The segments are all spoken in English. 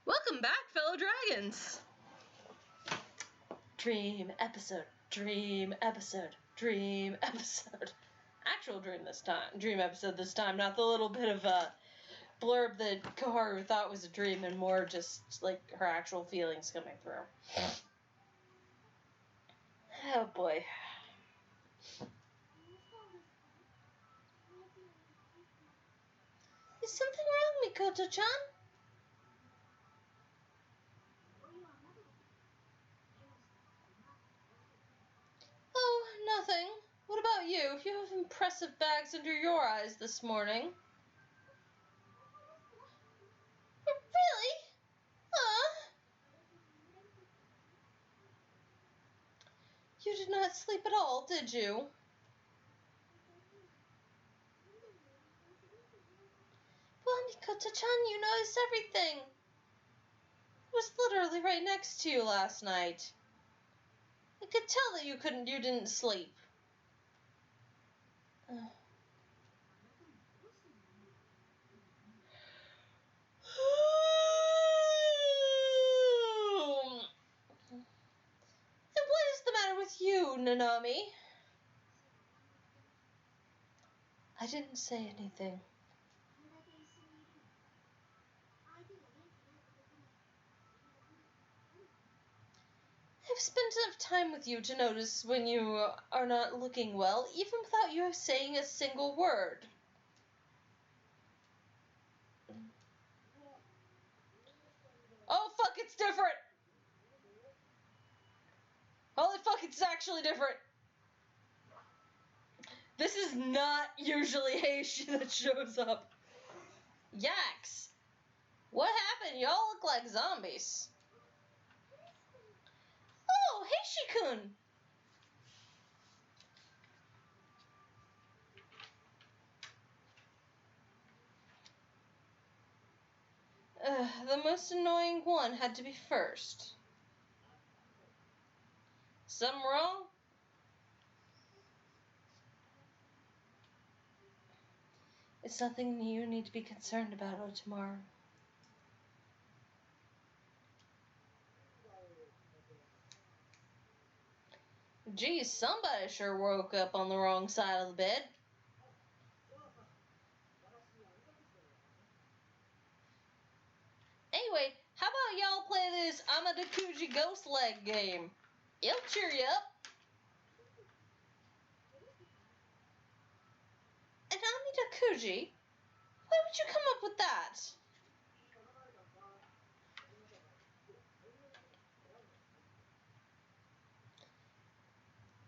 Welcome back, fellow dragons! Dream episode, dream episode, dream episode. Actual dream episode this time, not the little bit of a blurb that Koharu thought was a dream and more just like her actual feelings coming through. Oh boy. Is something wrong, Mikoto-chan? Oh, nothing. What about you? You have impressive bags under your eyes this morning. Really? You did not sleep at all, did you? Well, Mikoto-chan, you noticed everything. I was literally right next to you last night. I could tell that you didn't sleep. And what is the matter with you, Nanami? I didn't say anything. I've spent enough time with you to notice when you are not looking well, even without you saying a single word. Oh, fuck, it's different! Holy fuck, it's actually different! This is not usually Heishi that shows up. Yaks! What happened? Y'all look like zombies. Oh, Heishi-kun! The most annoying one had to be first. Something wrong? It's nothing you need to be concerned about, Otomaru. Geez, somebody sure woke up on the wrong side of the bed. Anyway, how about y'all play this Amadakuji Ghost Leg game? It'll cheer you up. And Amadakuji? Why would you come up with that?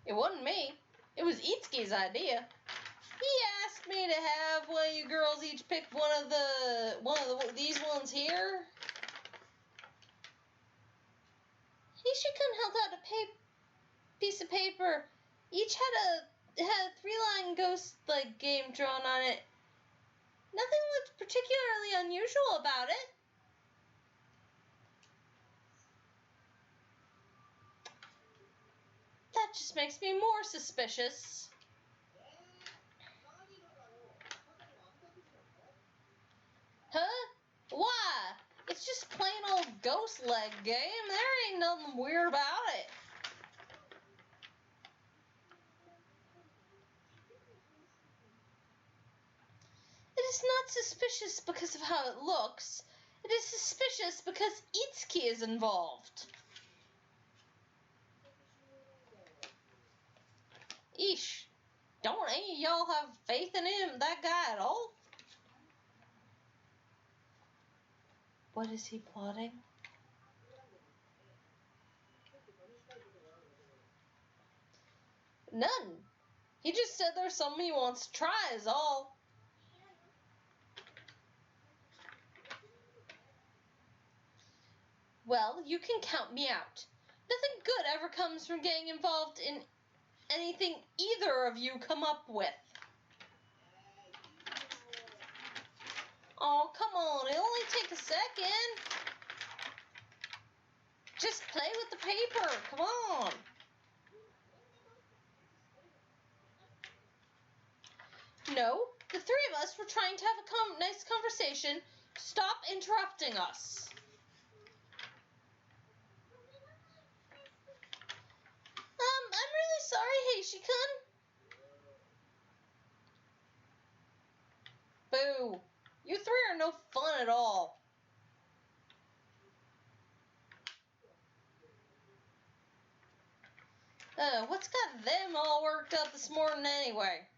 It wasn't me. It was Itsuki's idea. He asked me to have one of you girls each pick one of these ones here. Heishi-kun held out a piece of paper. Each had a 3-line ghost-like game drawn on it. Nothing looked particularly unusual about it. That just makes me more suspicious. Huh? Why? It's just plain old ghost leg game. There ain't nothing weird about it. It is not suspicious because of how it looks. It is suspicious because Itsuki is involved. Eesh. Don't any of y'all have faith in that guy at all? What is he plotting? None. He just said there's something he wants to try is all. Well, you can count me out. Nothing good ever comes from getting involved in anything either of you come up with. Oh, come on. It'll only take a second. Just play with the paper. Come on. No, the three of us were trying to have a nice conversation. Stop interrupting us. sorry, Heishi-kun. Boo. You three are no fun at all. What's got them all worked up this morning anyway?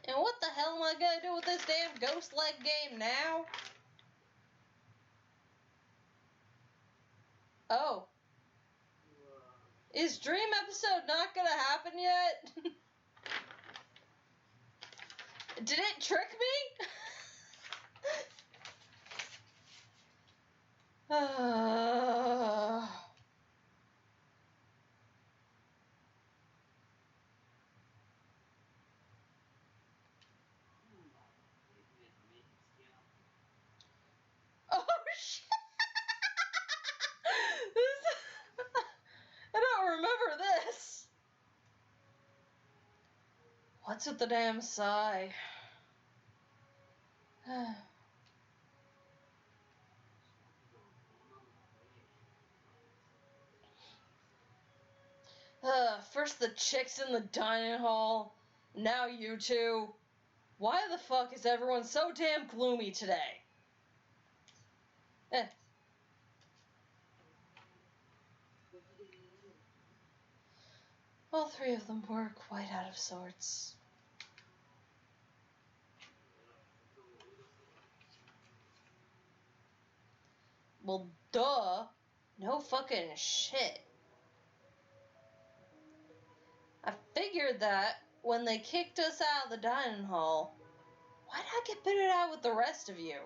And what the hell am I gonna do with this damn ghost leg game now? Oh. Is Dream episode not gonna happen yet? Did it trick me? Oh shit! I don't remember this. What's with the damn sigh? First the chicks in the dining hall, now you two. Why the fuck is everyone so damn gloomy today? All three of them were quite out of sorts. Well, duh. No fucking shit. I figured that when they kicked us out of the dining hall, why'd I get booted out with the rest of you?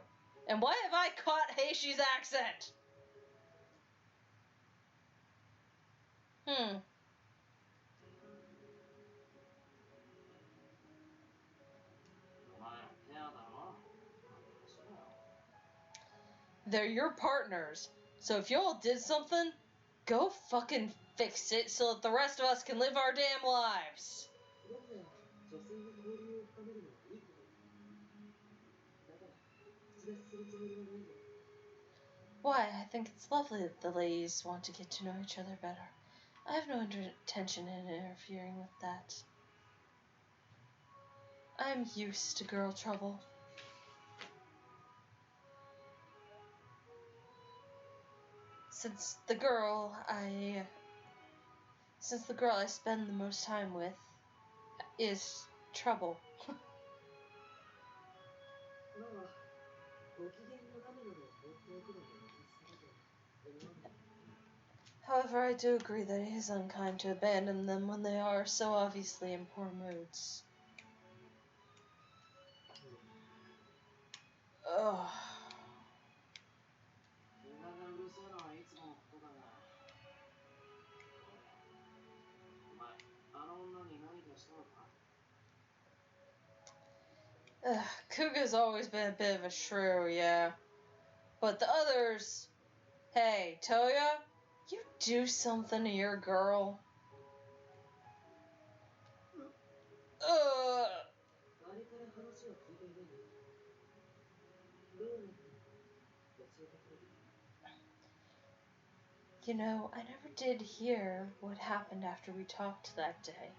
And why have I caught Heishi's accent? They're your partners, so if y'all did something, go fucking fix it so that the rest of us can live our damn lives. Why, I think it's lovely that the ladies want to get to know each other better. I have no intention in interfering with that. I'm used to girl trouble. Since the girl I spend the most time with is trouble. However, I do agree that it is unkind to abandon them when they are so obviously in poor moods. Ugh. Kuga's always been a bit of a shrew, yeah. But the others... Hey, Toya, you do something to your girl. Ugh. You know, I never did hear what happened after we talked that day.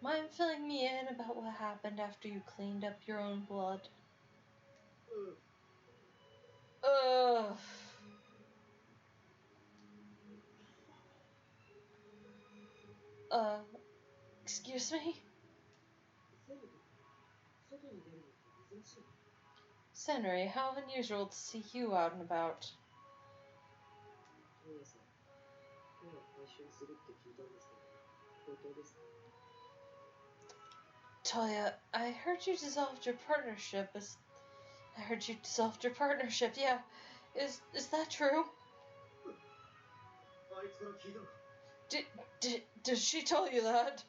Mind filling me in about what happened after you cleaned up your own blood? Ugh. Excuse me? Senri, how unusual to see you out and about. Toya, I heard you dissolved your partnership. Yeah. Is that true? Did she tell you that?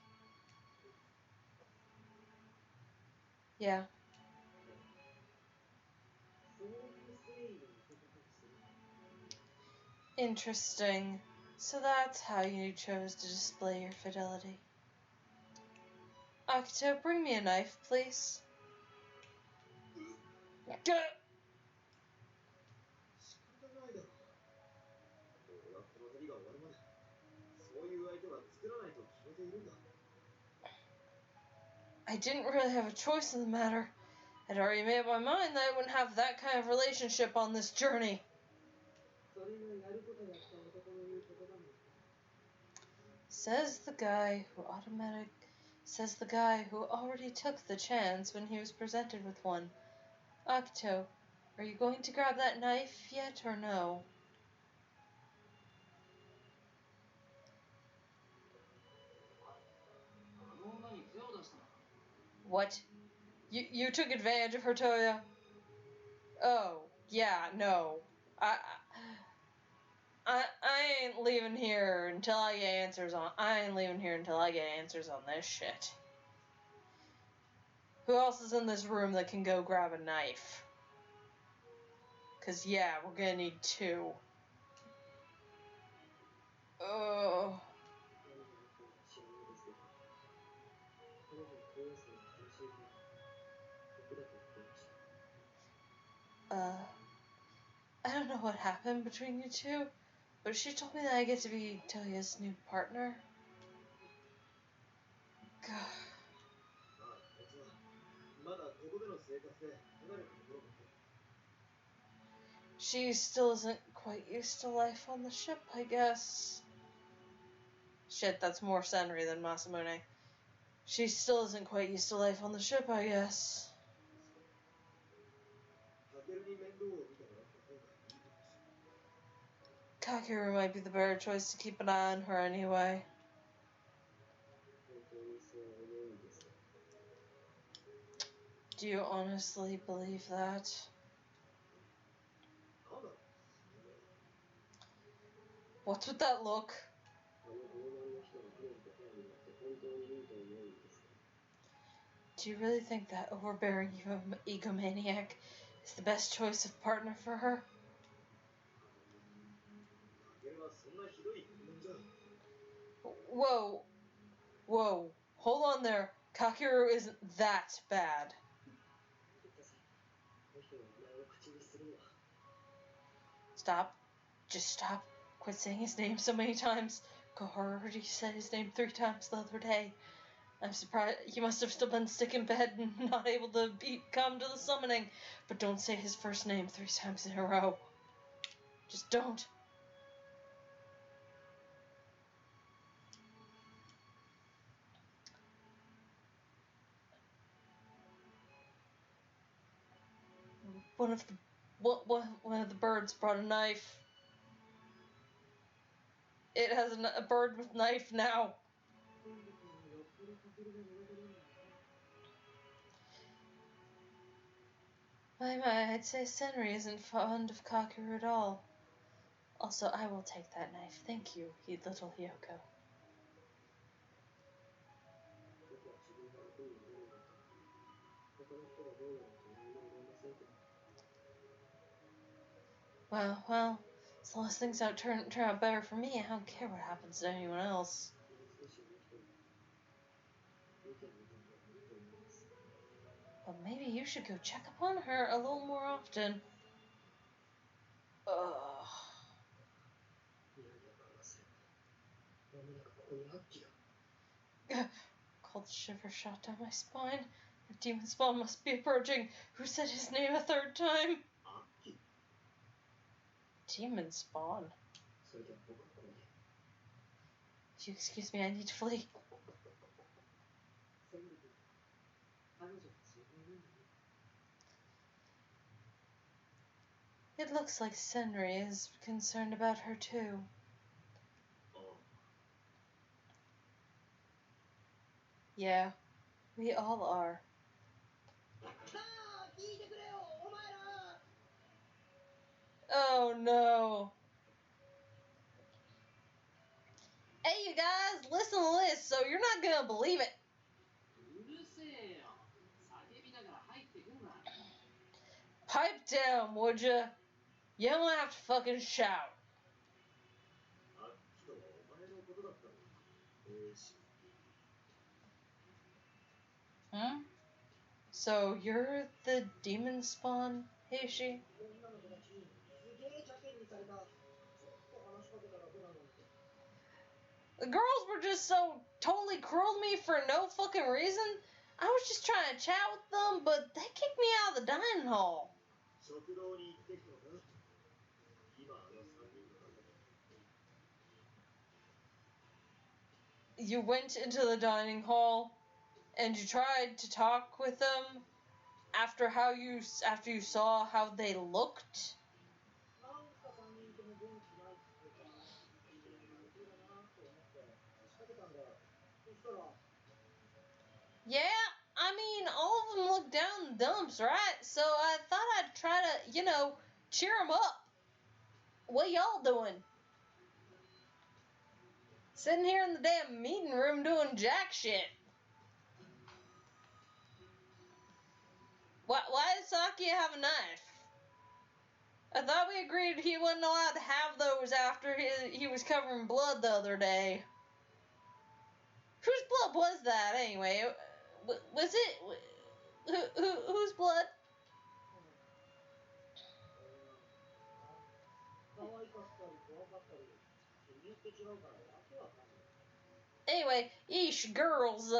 Yeah. Interesting. So that's how you chose to display your fidelity. Akito, bring me a knife, please. I didn't really have a choice in the matter. I'd already made up my mind that I wouldn't have that kind of relationship on this journey. Says the guy who already took the chance when he was presented with one. Akito, are you going to grab that knife yet or no? What? You took advantage of her, Toya? Oh, yeah, no. I ain't leaving here until I get answers on. I ain't leaving here until I get answers on this shit. Who else is in this room that can go grab a knife? 'Cause yeah, we're gonna need two. Oh. I don't know what happened between you two, but she told me that I get to be Toya's new partner. God. She still isn't quite used to life on the ship, I guess. Shit, that's more Senri than Masamune. She still isn't quite used to life on the ship, I guess. Kakeru might be the better choice to keep an eye on her anyway. Do you honestly believe that? What's with that look? Do you really think that overbearing egomaniac is the best choice of partner for her? Whoa. Whoa. Hold on there. Kakeru isn't that bad. Stop. Just stop. Quit saying his name so many times. Kohara already said his name 3 times the other day. I'm surprised. He must have still been sick in bed and not able to come to the summoning. But don't say his first name 3 times in a row. Just don't. One of the birds brought a knife. It has a bird with knife now. My, I'd say Senri isn't fond of Kakeru at all. Also, I will take that knife. Thank you, little Hyoko. Well, as long as things don't turn out better for me, I don't care what happens to anyone else. But maybe you should go check upon her a little more often. Ugh. Cold shiver shot down my spine. The demon spawn must be approaching. Who said his name a 3rd time? Demon spawn? If you excuse me, I need to flee. It looks like Senri is concerned about her too. Yeah, we all are. Oh no. Hey you guys, listen to this, so you're not gonna believe it. Pipe down, would ya? You don't have to fucking shout. Hmm? So you're the demon spawn, Heishi? The girls were just so totally cruel to me for no fucking reason. I was just trying to chat with them, but they kicked me out of the dining hall. You went into the dining hall and you tried to talk with them after you saw how they looked? Yeah, I mean, all of them look down in the dumps, right? So I thought I'd try to, cheer them up. What y'all doing? Sitting here in the damn meeting room doing jack shit. Why does Saki have a knife? I thought we agreed he wasn't allowed to have those after he was covered in blood the other day. Whose blood was that anyway? Was it whose blood? Anyway, yeesh, girls.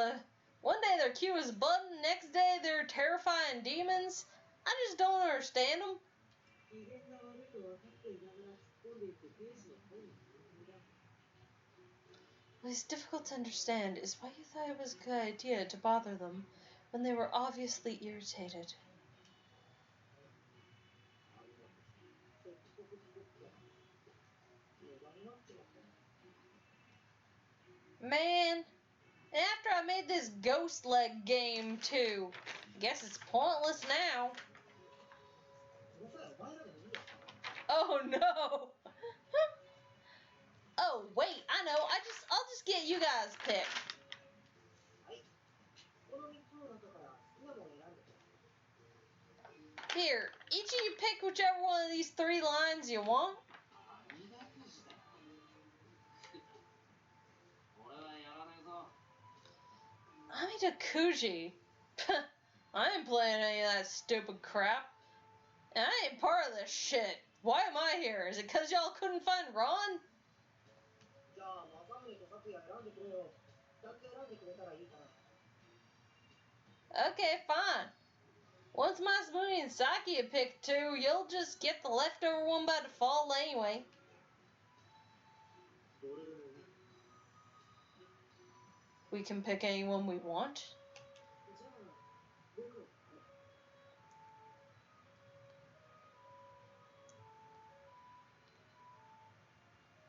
One day they're cute as a button, next day they're terrifying demons. I just don't understand them. What is difficult to understand is why you thought it was a good idea to bother them when they were obviously irritated. Man, and after I made this ghost leg game too, guess it's pointless now. Oh no! Oh wait, I know. I'll just get you guys picked. Here, each of you pick whichever one of these 3 lines you want. Amida Kuji. I ain't playing any of that stupid crap. And I ain't part of this shit. Why am I here? Is it because y'all couldn't find Ron? Okay, fine. Once Masamune and Saki have picked 2, you'll just get the leftover one by default anyway. We can pick anyone we want.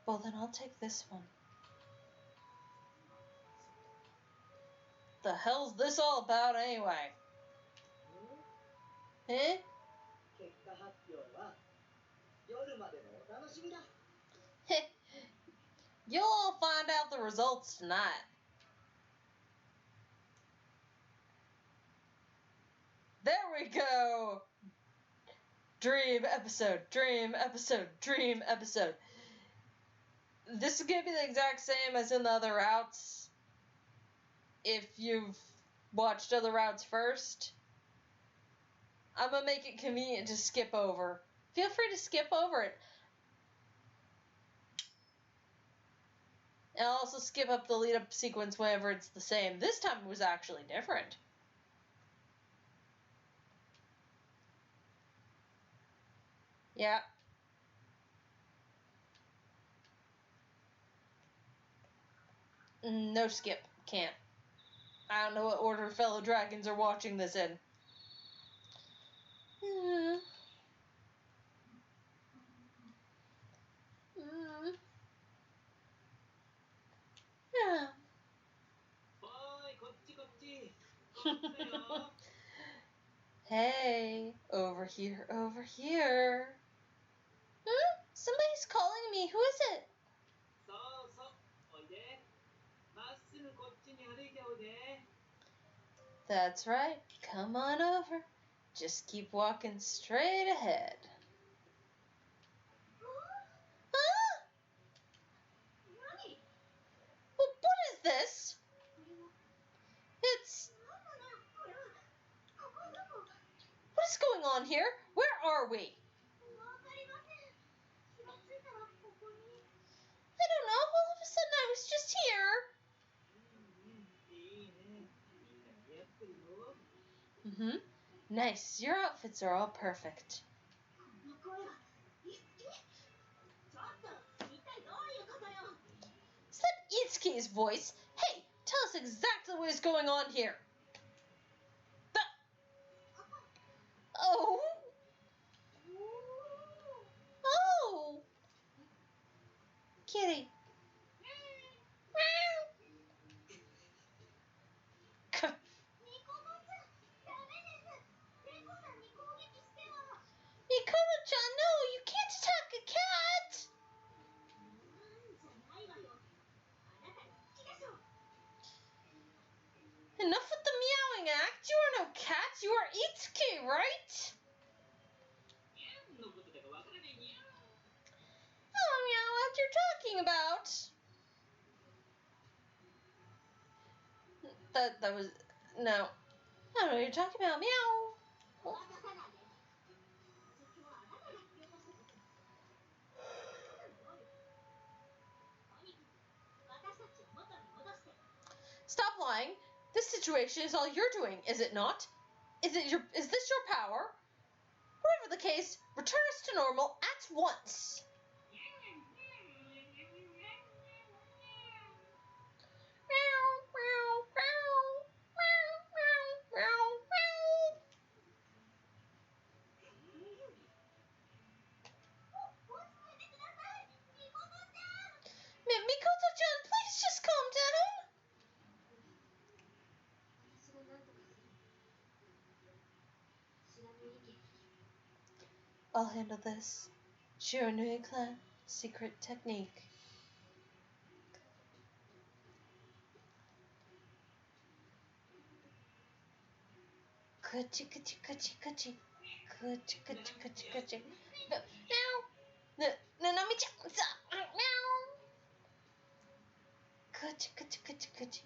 Well, then I'll take this one. The hell's this all about anyway? Eh? You'll all find out the results tonight. There we go! Dream episode, dream episode, dream episode. This is gonna be the exact same as in the other routes. If you've watched other routes first, I'm gonna make it convenient to skip over. Feel free to skip over it. And I'll also skip up the lead-up sequence whenever it's the same. This time it was actually different. Yeah. No skip. Can't. I don't know what order fellow dragons are watching this in. Yeah. Hey, over here, over here. Somebody's calling me. Who is it? That's right. Come on over. Just keep walking straight ahead. Huh? Well, what is this? It's... What is going on here? Where are we? I don't know. All of a sudden I was just here. Mm-hmm. Nice. Your outfits are all perfect. Is that Itsuki's voice? Hey, tell us exactly what is going on here. Oh. Oh. Kitty. Mikoto-chan, no, you can't attack a cat. Enough with the meowing act. You are no cat. You are Itsuki, right? Oh, meow, what you're talking about? That was no. I don't know what you're talking about. Meow. Stop lying. This situation is all you're doing, is it not? Is this your power? Whatever the case, return us to normal at once. Mikoto-chan, please just calm down. I'll handle this. Shiranui clan, secret technique. Kuchi kuchi kuchi kuchi. Kuchi kuchi kuchi kuchi. Meow. Nanami-chan, stop. Meow. Kuchi kuchi kuchi kuchi.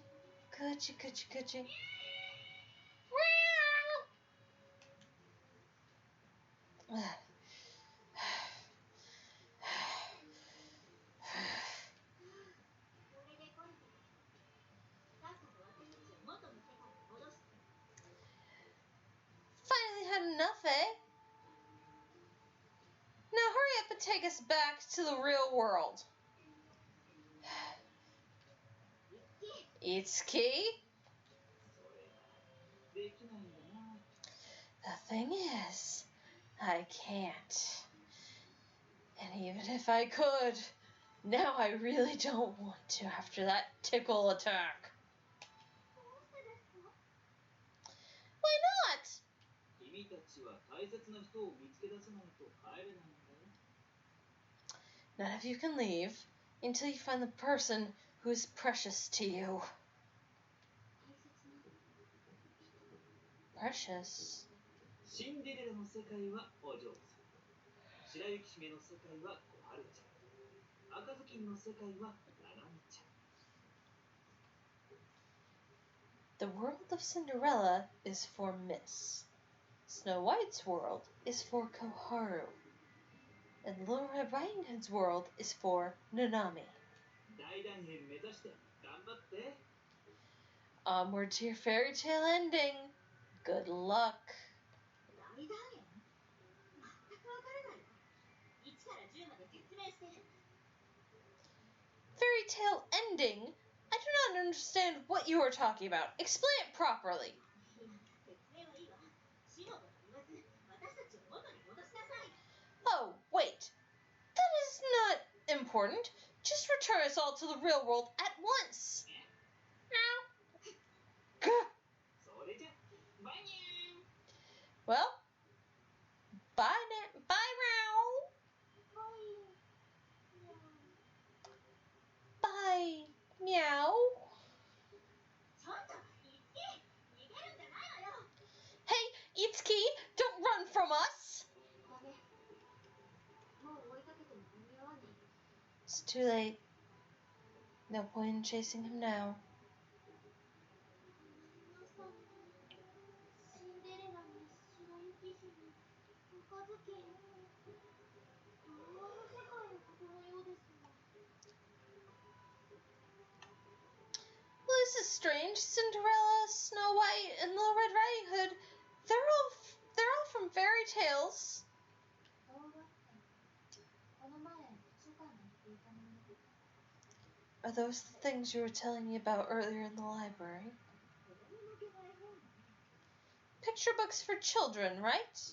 Kuchi kuchi kuchi. Meow. Finally had enough, eh? Now hurry up and take us back to the real world. Itsuki? The thing is, I can't. And even if I could, now I really don't want to after that tickle attack. Why not? None of you can leave until you find the person who is precious to you. Precious? The world of Cinderella is for Miss. Snow White's world is for Koharu. And Little Red Riding Hood's world is for Nanami. Onward to your fairy tale ending. Good luck. Fairy tale ending? I do not understand what you are talking about. Explain it properly. Oh, wait. That is not important. Just return us all to the real world at once. Well, bye now. Bye, Meow. Bye, Meow. Hey, Itsuki, don't run from us. It's too late. No point in chasing him now. this is strange. Cinderella, Snow White, and Little Red Riding Hood, they're all from fairy tales. Are those the things you were telling me about earlier in the library? Picture books for children, right?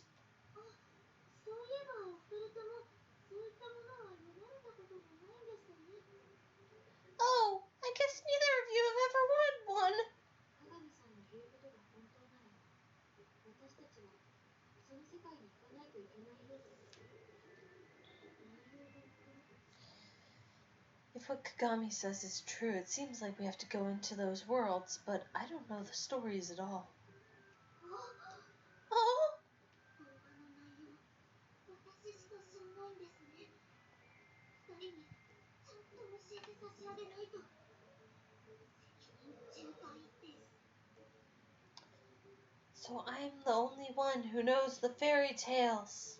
Oh, I guess neither of you have ever read one. If what Kagami says is true, it seems like we have to go into those worlds, but I don't know the stories at all. Oh! So I'm the only one who knows the fairy tales.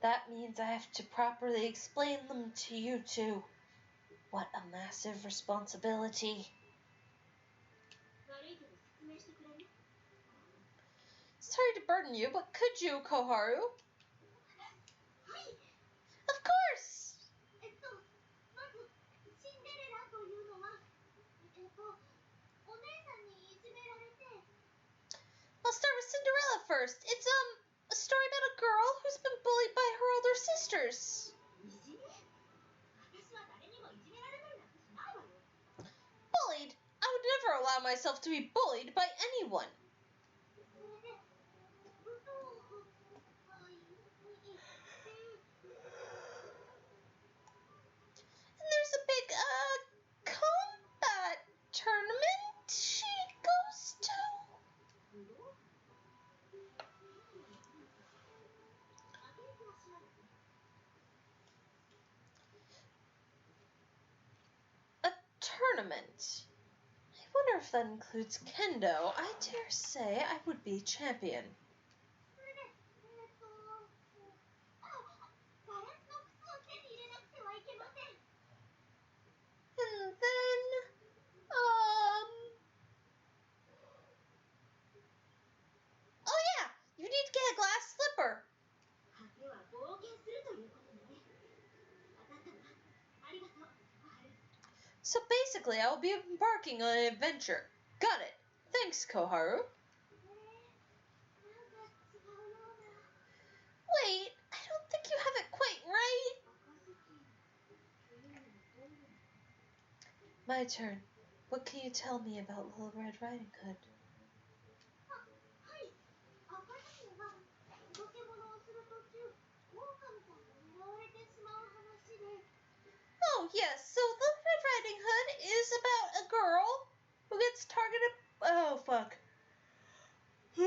That means I have to properly explain them to you two. What a massive responsibility. Sorry to burden you, but could you, Koharu? Of course! I'll start with Cinderella first. It's a story about a girl who's been bullied by her older sisters. Bullied? I would never allow myself to be bullied by anyone. And there's a big combat tournament she goes to. A tournament? I wonder if that includes kendo. I dare say I would be champion. And then, oh yeah, you need to get a glass slipper. So basically, I will be embarking on an adventure. Got it. Thanks, Koharu. Wait, I don't think you have it quite right. My turn. What can you tell me about Little Red Riding Hood? Oh, yes, so Little Red Riding Hood is about a girl who gets targeted. Oh, fuck. The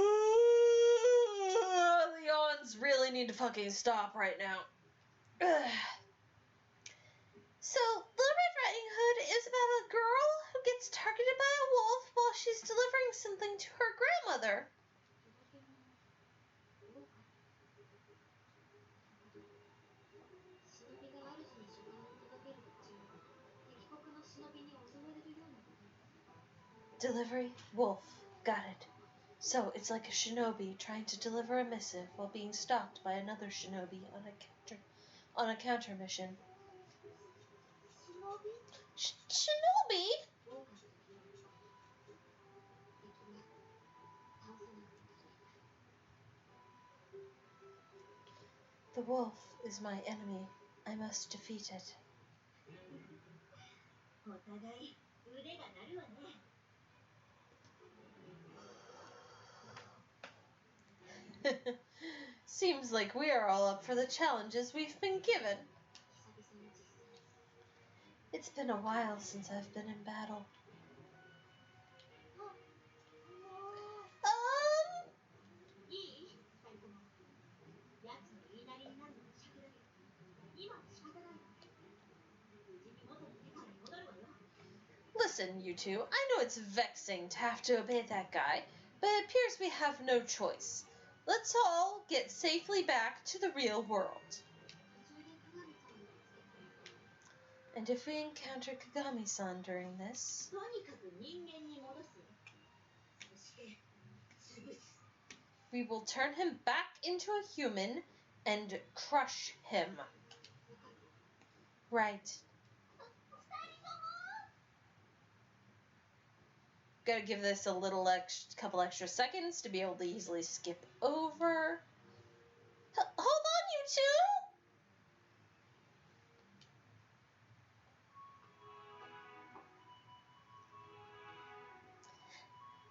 yawns really need to fucking stop right now. So, Little Red Riding Hood is about a girl who gets targeted by a wolf while she's delivering something to her grandmother. Delivery, wolf. Got it. So, it's like a shinobi trying to deliver a missive while being stopped by another shinobi on a counter mission. Shinobi? The wolf is my enemy. I must defeat it. Seems like we are all up for the challenges we've been given. It's been a while since I've been in battle. Listen, you two, I know it's vexing to have to obey that guy, but it appears we have no choice. Let's all get safely back to the real world. And if we encounter Kagami-san during this, we will turn him back into a human and crush him. Right. Gotta give this a little couple extra seconds to be able to easily skip over. Hold on, you two!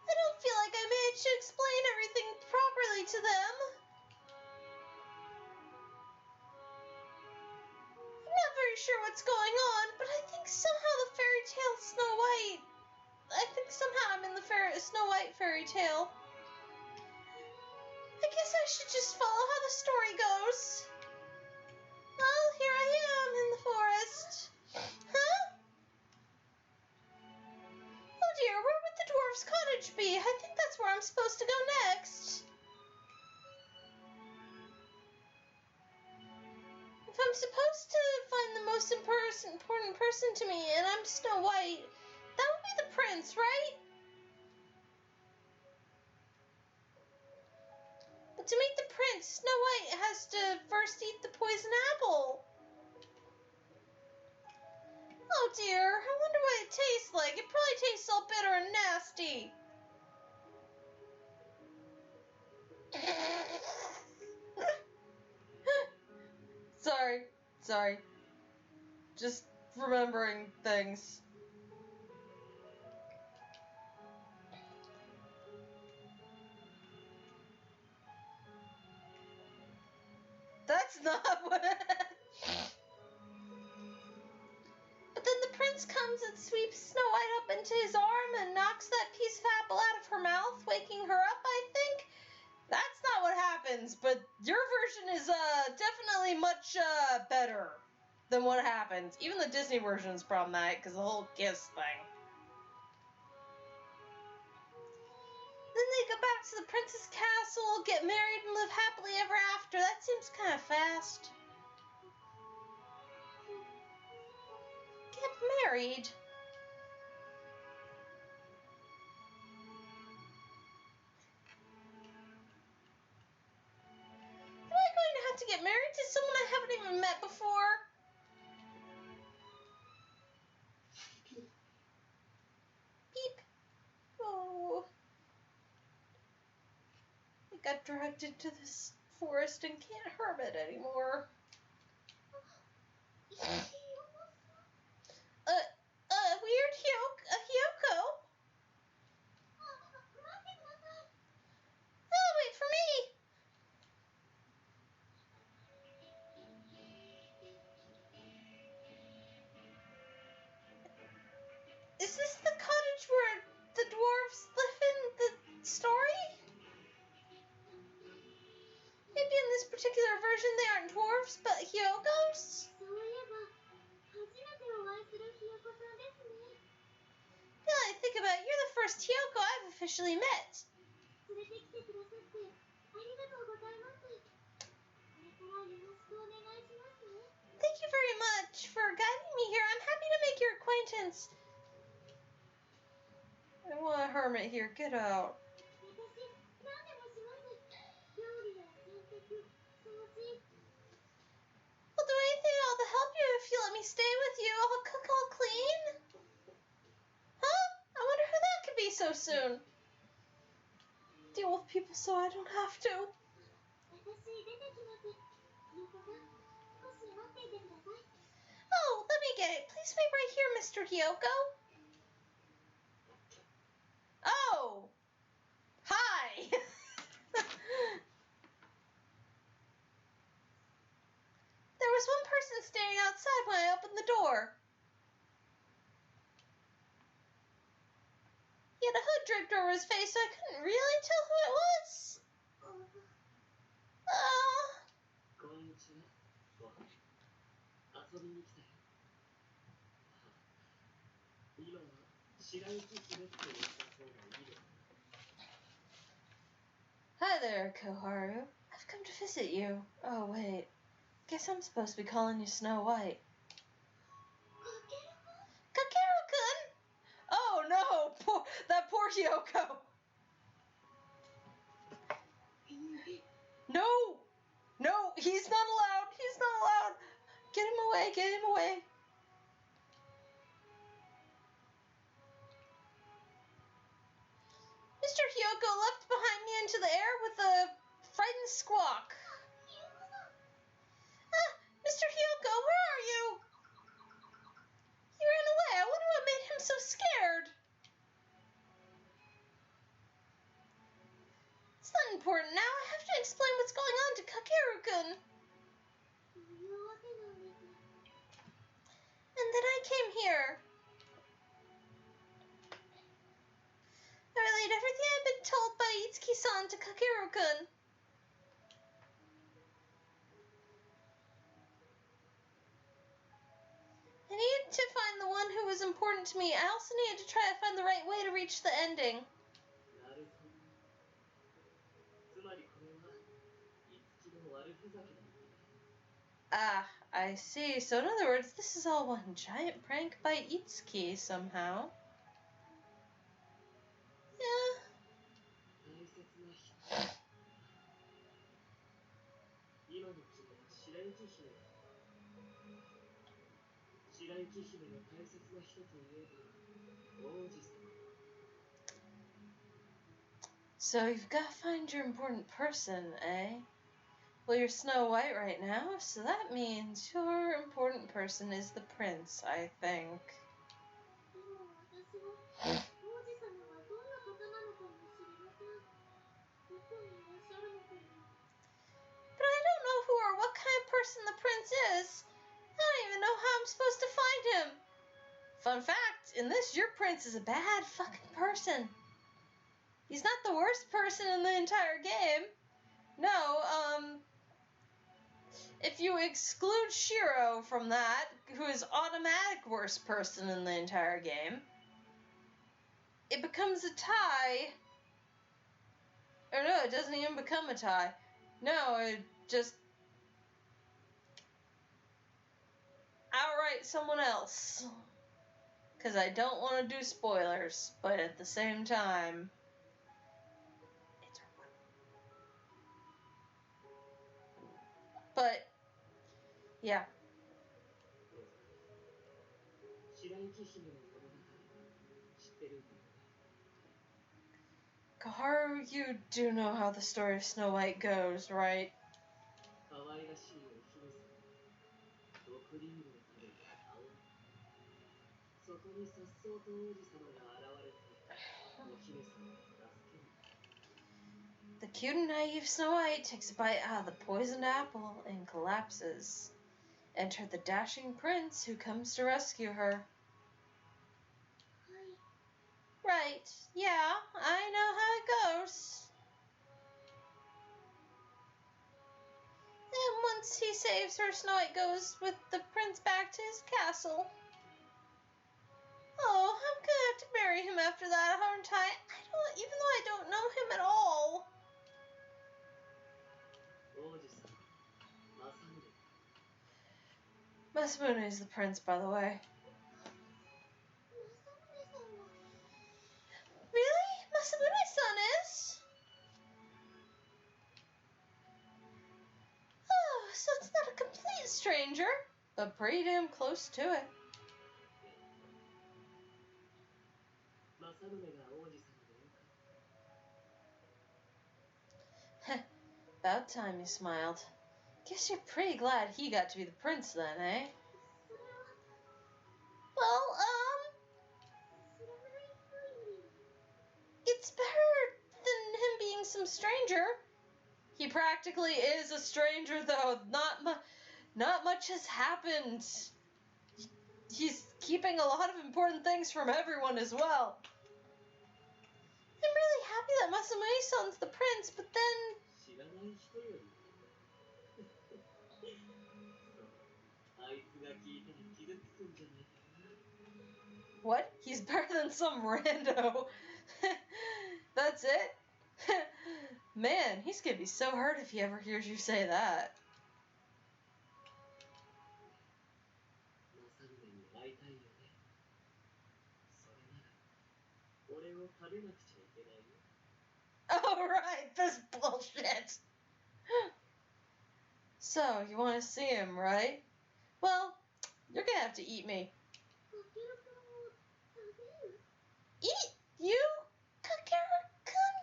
I don't feel like I managed to explain everything properly to them. I'm not very sure what's going on, but I think somehow the fairy tale Snow White... I think somehow I'm in the Snow White fairy tale. I guess I should just follow how the story goes. Well, here I am in the forest. Huh? Oh dear, where would the dwarf's cottage be? I think that's where I'm supposed to go next. If I'm supposed to find the most important person to me, and I'm Snow White, that would be the prince, right? But to meet the prince, Snow White has to first eat the poison apple. Oh dear, I wonder what it tastes like. It probably tastes all bitter and nasty. Sorry. Just remembering things. That's not what... But then the prince comes and sweeps Snow White up into his arm and knocks that piece of apple out of her mouth, waking her up, I think. That's not what happens, but your version is definitely much better than what happens. Even the Disney version is problematic because the whole kiss thing. Then they go back to the prince's castle, get married, and live happily ever after. That seems kind of fast. Get married? Am I going to have to get married to someone I haven't even met before? Beep. Oh. I got dragged into this forest and can't hermit anymore. Weird Hyoko? Oh, wait for me! Is this the cottage where the dwarves live in the story? Maybe in this particular version they aren't dwarves, but Hyokos? Yeah, I think about it, you're the first Hyoko I've officially met. Thank you very much for guiding me here. I'm happy to make your acquaintance. I want a hermit here. Get out. I'll do anything at all to help you if you let me stay with you. I'll cook, I'll clean. Huh? I wonder who that could be so soon. Deal with people so I don't have to. Oh, let me get it. Please wait right here, Mr. Hyoko. Oh! Hi! There was one person standing outside when I opened the door. He had a hood draped over his face, so I couldn't really tell who it was. Hi there, Koharu. I've come to visit you. Oh, wait. Guess I'm supposed to be calling you Snow White. for Hyoko! No! No, he's not allowed! He's not allowed! Get him away, get him away! Mr. Hyoko leapt behind me into the air with a frightened squawk. Ah, Mr. Hyoko, where are you? He ran away. I wonder what made him so scared. It's not important now. I have to explain what's going on to Kakeru-kun. And then I came here. I relayed everything I'd been told by Itsuki-san to Kakeru-kun. I needed to find the one who was important to me. I also needed to try to find the right way to reach the ending. Ah, I see. So in other words, this is all one giant prank by Itsuki somehow. Yeah. So you've got to find your important person, eh? Well, you're Snow White right now, so that means your important person is the prince, I think. But I don't know who or what kind of person the prince is. I don't even know how I'm supposed to find him. Fun fact, in this, your prince is a bad fucking person. He's not the worst person in the entire game. No, if you exclude Shiro from that, who is automatic worst person in the entire game, it becomes a tie. Or no, it doesn't even become a tie. No, it just outright someone else. Because I don't want to do spoilers, but at the same time, it's but yeah. Kaharu, you do know how the story of Snow White goes, right? The cute and naive Snow White takes a bite out of the poisoned apple and collapses. Enter the dashing prince who comes to rescue her. Right, yeah, I know how it goes. And once he saves her, Snow White goes with the prince back to his castle. Oh, I'm gonna have to marry him after that, aren't I? Even though I don't know him at all. Masamune is the prince, by the way. Really? Masamune's-san is? Oh, so it's not a complete stranger, but pretty damn close to it. About time you smiled. Guess you're pretty glad he got to be the prince then, eh? Well, it's better than him being some stranger. He practically is a stranger, though. Not much has happened. He's keeping a lot of important things from everyone as well. I'm really happy that Masamune-san's the prince, but then... What? He's better than some rando. That's it? Man, he's gonna be so hurt if he ever hears you say that. Oh, right, this bullshit. So, you want to see him, right? Well, you're gonna have to eat me. Eat you, Kakeru-kun?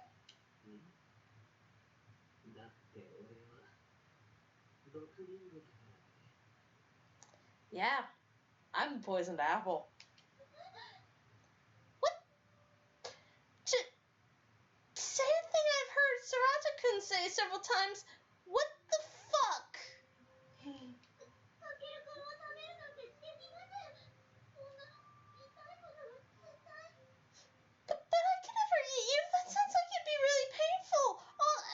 Yeah, I'm the poisoned apple. What? To say a thing I've heard Sarata-kun say several times. What the fuck? But I can never eat you. That sounds like it'd be really painful.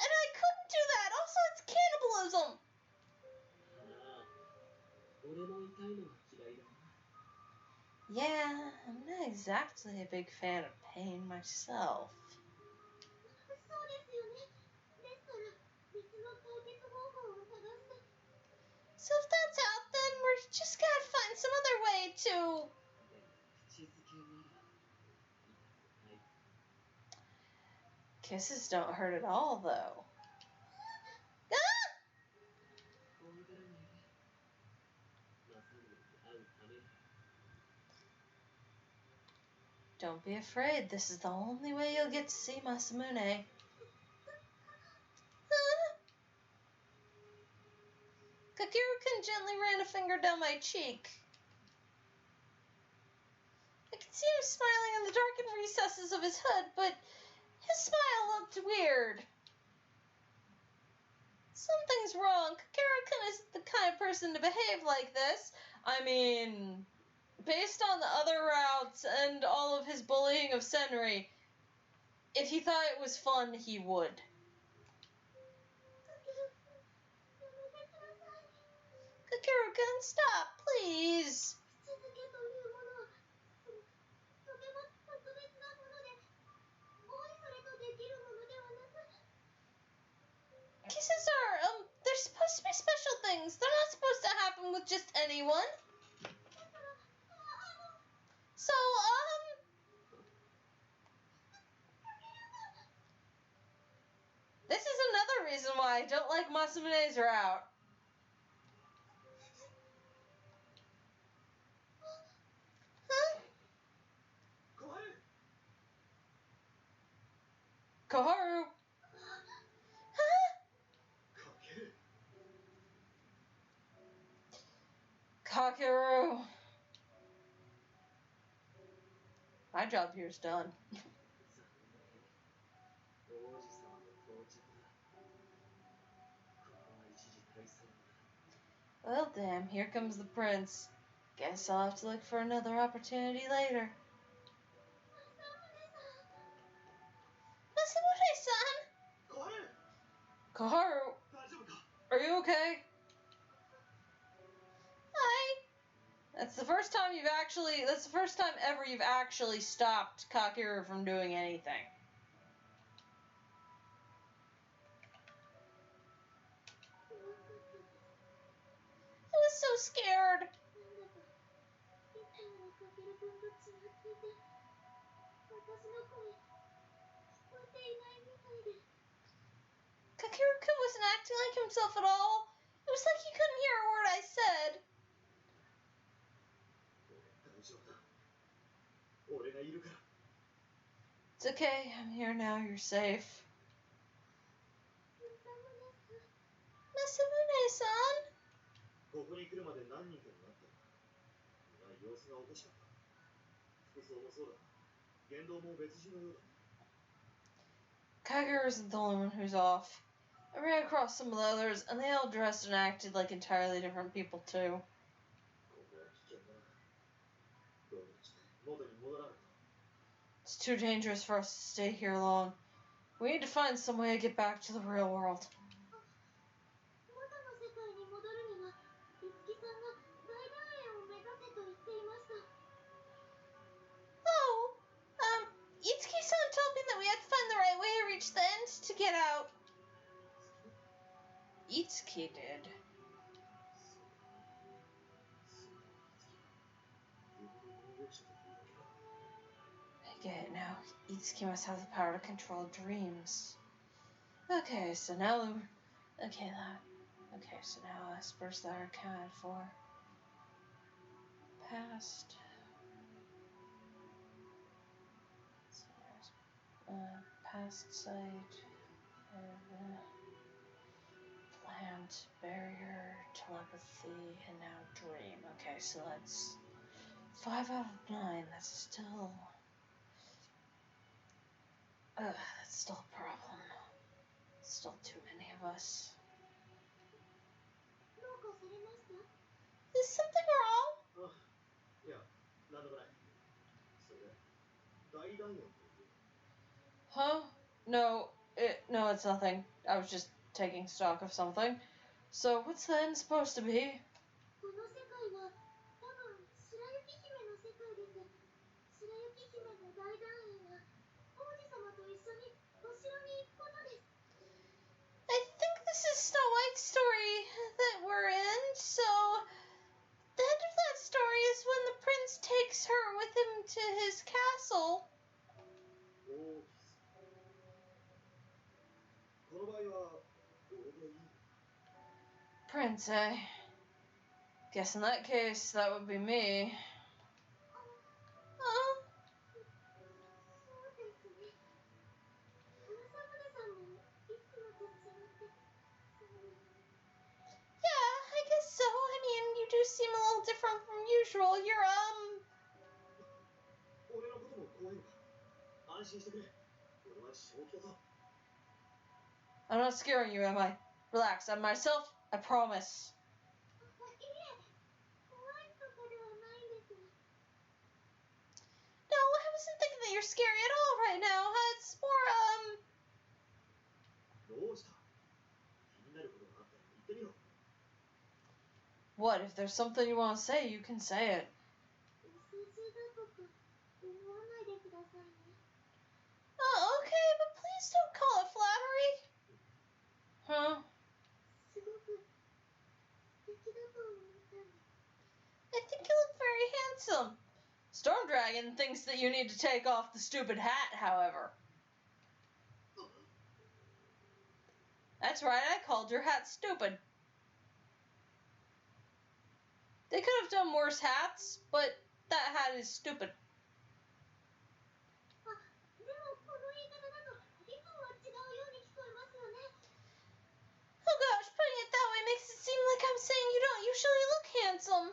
And I couldn't do that. Also, it's cannibalism. Yeah, I'm not exactly a big fan of pain myself. So if that's out, then we're just gotta find some other way to... Kisses don't hurt at all, though. Ah! Don't be afraid. This is the only way you'll get to see Masamune. Kakeru-kun gently ran a finger down my cheek. I could see him smiling in the darkened recesses of his hood, but his smile looked weird. Something's wrong. Kakeru-kun isn't the kind of person to behave like this. I mean, based on the other routes and all of his bullying of Senri, if he thought it was fun, he would. Kakeru-kun, stop, please. Kisses are, they're supposed to be special things. They're not supposed to happen with just anyone. So, this is another reason why I don't like Masamune's route. Huh? Koharu! Huh? Kakeru! My job here's done. Well, damn, here comes the prince. Guess I'll have to look for another opportunity later. Masamune-san! Koharu! Are you okay? Hi. That's the first time ever you've actually stopped Kakeru from doing anything. I was so scared. Kakeru-kun wasn't acting like himself at all. It was like he couldn't hear a word I said. It's okay, I'm here now, you're safe. Masamune-san? Kageru isn't the only one who's off. I ran across some of the others, and they all dressed and acted like entirely different people, too. It's too dangerous for us to stay here long. We need to find some way to get back to the real world. Oh, Itsuki-san told me that we had to find the right way to reach the end to get out. Itsuki did. Get it now. Itsuki must have the power to control dreams. Okay, so now... Okay, so now aspers that are accounted for. Past... past sight... plant, barrier, telepathy, and now dream. Okay, so that's 5 out of 9. That's still... that's still a problem. Still too many of us. Is something wrong? Huh? No, it's nothing. I was just taking stock of something. So, what's the end supposed to be? I think this is Snow White's story that we're in, so the end of that story is when the prince takes her with him to his castle. Prince, eh? Guess in that case, that would be me. Yeah, I guess so. I mean, you do seem a little different from usual. You're, I'm not scaring you, am I? Relax, I'm myself, I promise. No, I wasn't thinking that you're scary at all right now. It's more, What, if there's something you want to say, you can say it. Oh, okay, but please don't call it flattery. Huh? I think you look very handsome. Storm Dragon thinks that you need to take off the stupid hat, however. That's right, I called your hat stupid. They could have done worse hats, but that hat is stupid. Oh gosh, putting it that way makes it seem like I'm saying you don't usually look handsome.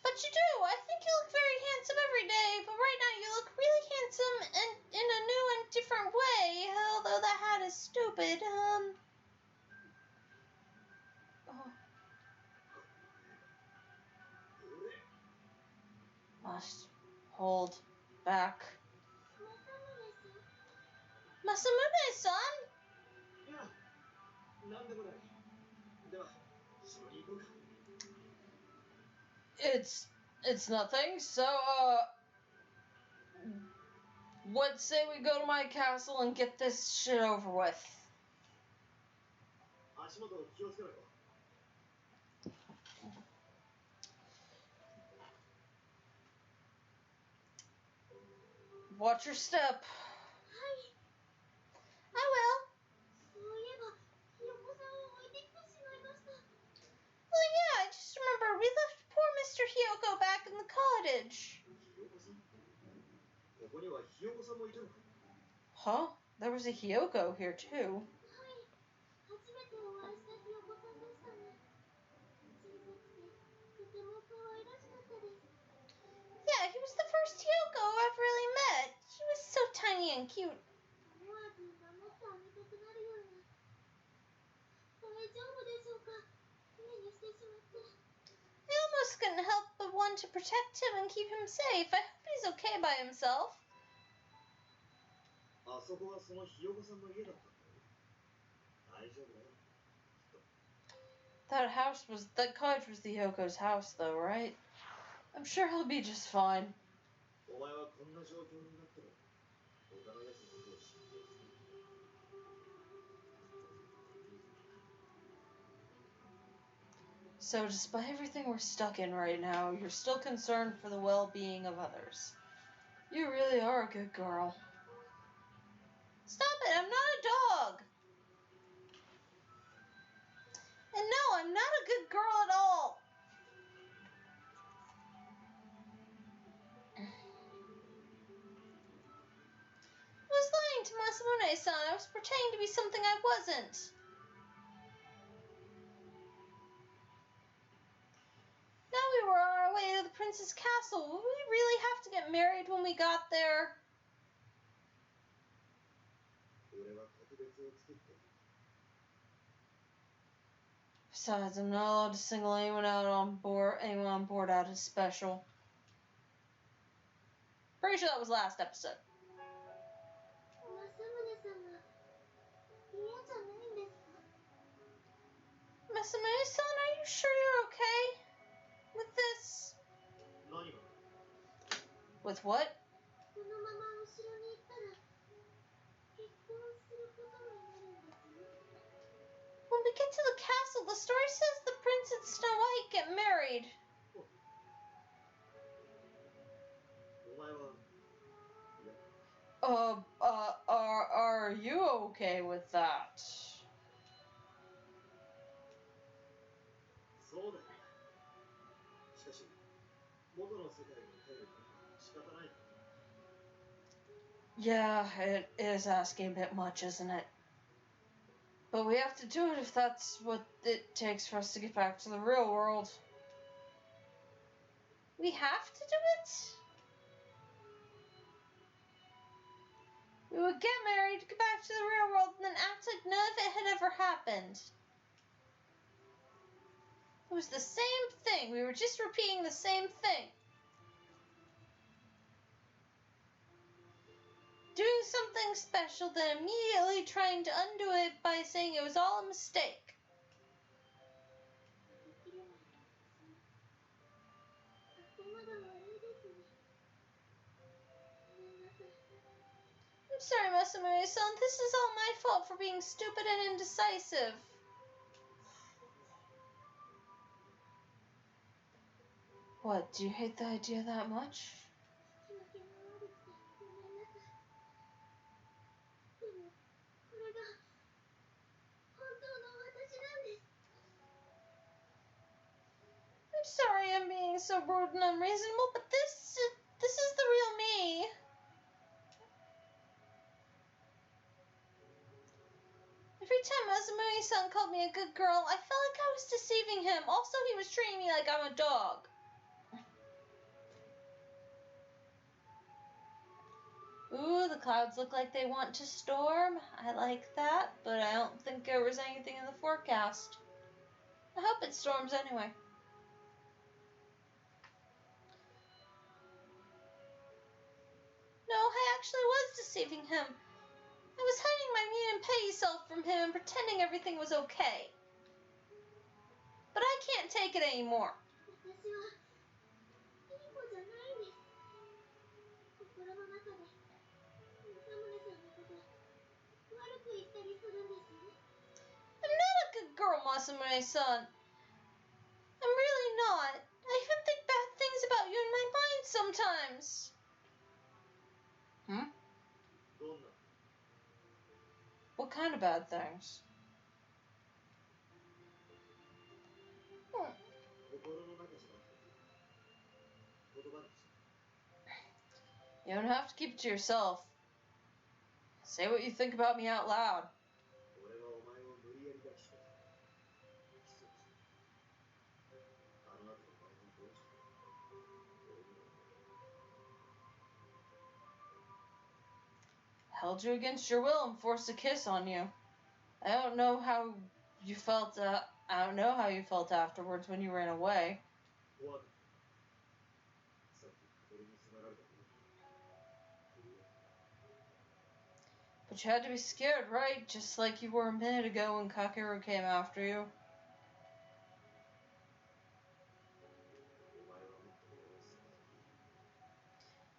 But you do. I think you look very handsome every day, but right now you look really handsome and in a new and different way, although that hat is stupid. Must hold back. Masamune-san? It's nothing. So, what say we go to my castle and get this shit over with? Watch your step. I will. Well, yeah, I just remember we left poor Mr. Hyoko back in the cottage. Huh? There was a Hyoko here too. Yeah, he was the first Hyoko I've really met. He was so tiny and cute. I almost couldn't help but want to protect him and keep him safe. I hope he's okay by himself. That cottage was the Hyoko's house though, right? I'm sure he'll be just fine. So despite everything we're stuck in right now, you're still concerned for the well-being of others. You really are a good girl. Stop it, I'm not a dog! And no, I'm not a good girl at all! I was lying to Masamune-san. I was pretending to be something I wasn't. Now we were on our way to the prince's castle. Would we really have to get married when we got there? Besides, I'm not allowed to single anyone on board out as special. Pretty sure that was last episode. Masamune-san, are you sure you're okay with this? With what? When we get to the castle, the story says the prince and Snow White get married. Are you okay with that? Yeah, it is asking a bit much, isn't it? But we have to do it if that's what it takes for us to get back to the real world. We have to do it? We would get married, get back to the real world, and then act like none of it had ever happened. It was the same thing. We were just repeating the same thing. Doing something special, then immediately trying to undo it by saying it was all a mistake. I'm sorry, Masamune-san. This is all my fault for being stupid and indecisive. What, do you hate the idea that much? I'm sorry I'm being so rude and unreasonable, but this is the real me. Every time Masamune-san called me a good girl, I felt like I was deceiving him. Also, he was treating me like I'm a dog. Ooh, the clouds look like they want to storm. I like that, but I don't think there was anything in the forecast. I hope it storms anyway. No, I actually was deceiving him. I was hiding my mean and petty self from him and pretending everything was okay. But I can't take it anymore. I'm not a good girl, Masamune-san. I'm really not. I even think bad things about you in my mind sometimes. What kind of bad things? You don't have to keep it to yourself. Say what you think about me out loud. Held you against your will and forced a kiss on you. I don't know how you felt. I don't know how you felt afterwards when you ran away. But you had to be scared, right? Just like you were a minute ago when Kakeru came after you.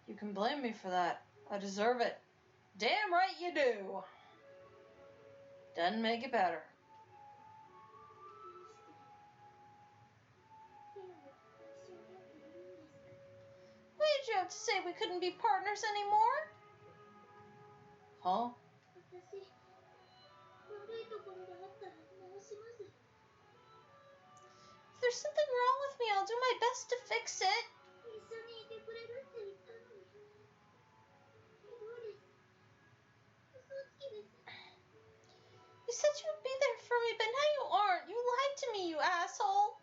You can blame me for that. I deserve it. Damn right you do. Doesn't make it better. did you have to say we couldn't be partners anymore? Huh? If there's something wrong with me, I'll do my best to fix it. You said you would be there for me, but now you aren't. You lied to me, you asshole.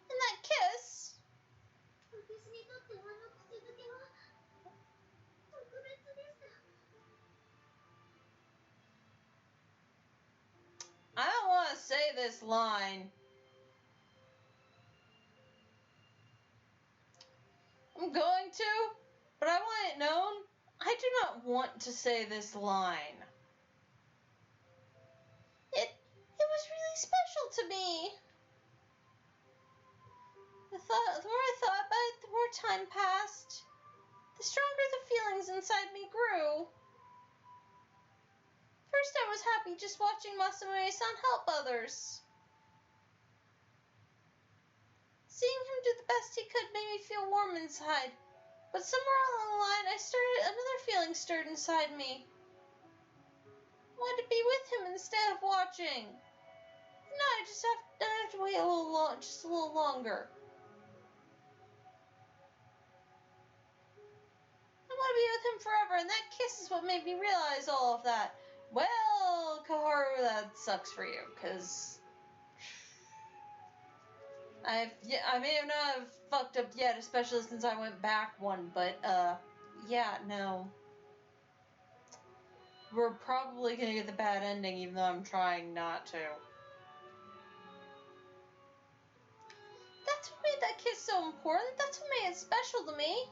And that kiss. I don't want to say this line. I'm going to, but I want it known. I do not want to say this line. It was really special to me. The more I thought about it, the more time passed. The stronger the feelings inside me grew. First I was happy just watching Masamune-san help others. Seeing him do the best he could made me feel warm inside. But somewhere along the line, another feeling stirred inside me. I wanted to be with him instead of watching. Now I have to wait just a little longer. I want to be with him forever, and that kiss is what made me realize all of that. Well, Koharu, that sucks for you, because I may have not have fucked up yet, especially since I went back one, but, yeah, no. We're probably gonna get the bad ending, even though I'm trying not to. That's what made that kiss so important. That's what made it special to me.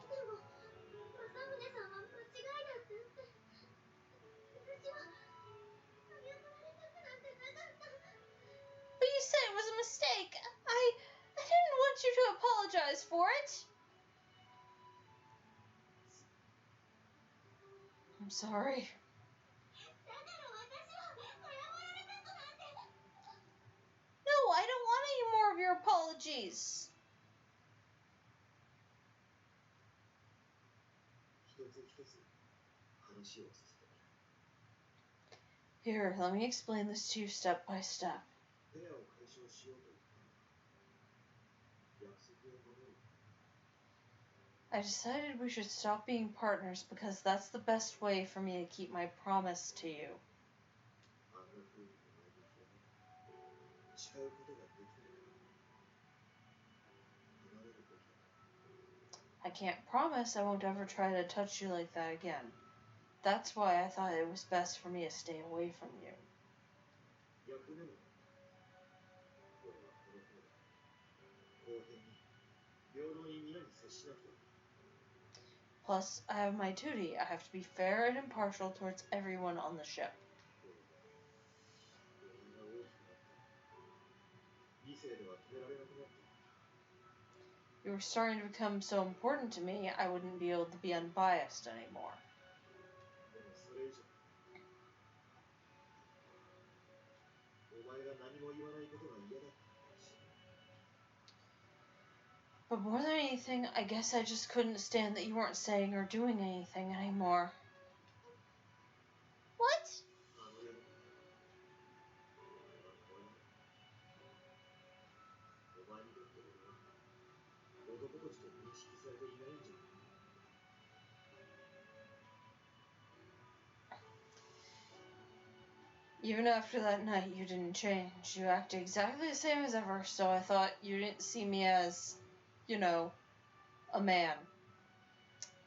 But you said it was a mistake. I didn't want you to apologize for it. I'm sorry. No, I don't want any more of your apologies. Here, let me explain this to you step by step. I decided we should stop being partners because that's the best way for me to keep my promise to you. I can't promise I won't ever try to touch you like that again. That's why I thought it was best for me to stay away from you. Plus, I have my duty. I have to be fair and impartial towards everyone on the ship. You were starting to become so important to me, I wouldn't be able to be unbiased anymore. But more than anything, I guess I just couldn't stand that you weren't saying or doing anything anymore. What? Even after that night, you didn't change. You acted exactly the same as ever, so I thought you didn't see me as, a man.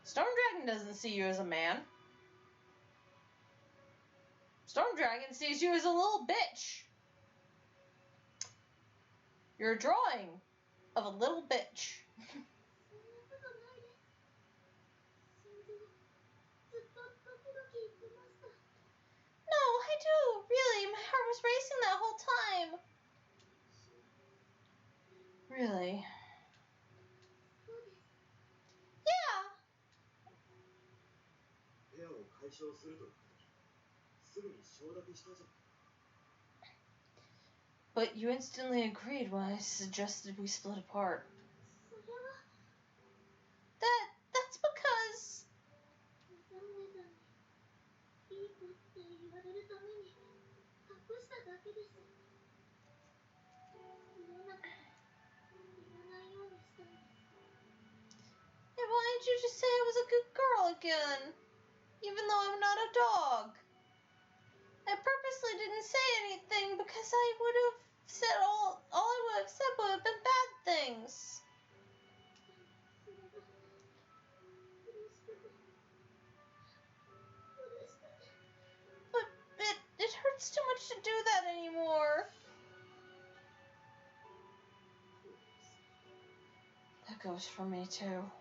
Storm Dragon doesn't see you as a man. Storm Dragon sees you as a little bitch. You're a drawing of a little bitch. No, I do. Really, my heart was racing that whole time. Really? Yeah. But you instantly agreed when I suggested we split apart. それは That's because 政宗さんにいい子って言われるために隠しただけです。嫌なこと言わないようにしたんです。Yeah, why didn't you just say I was a good girl again? Even though I'm not a dog. I purposely didn't say anything because I would have said all I would have said would have been bad things. But it hurts too much to do that anymore. That goes for me too.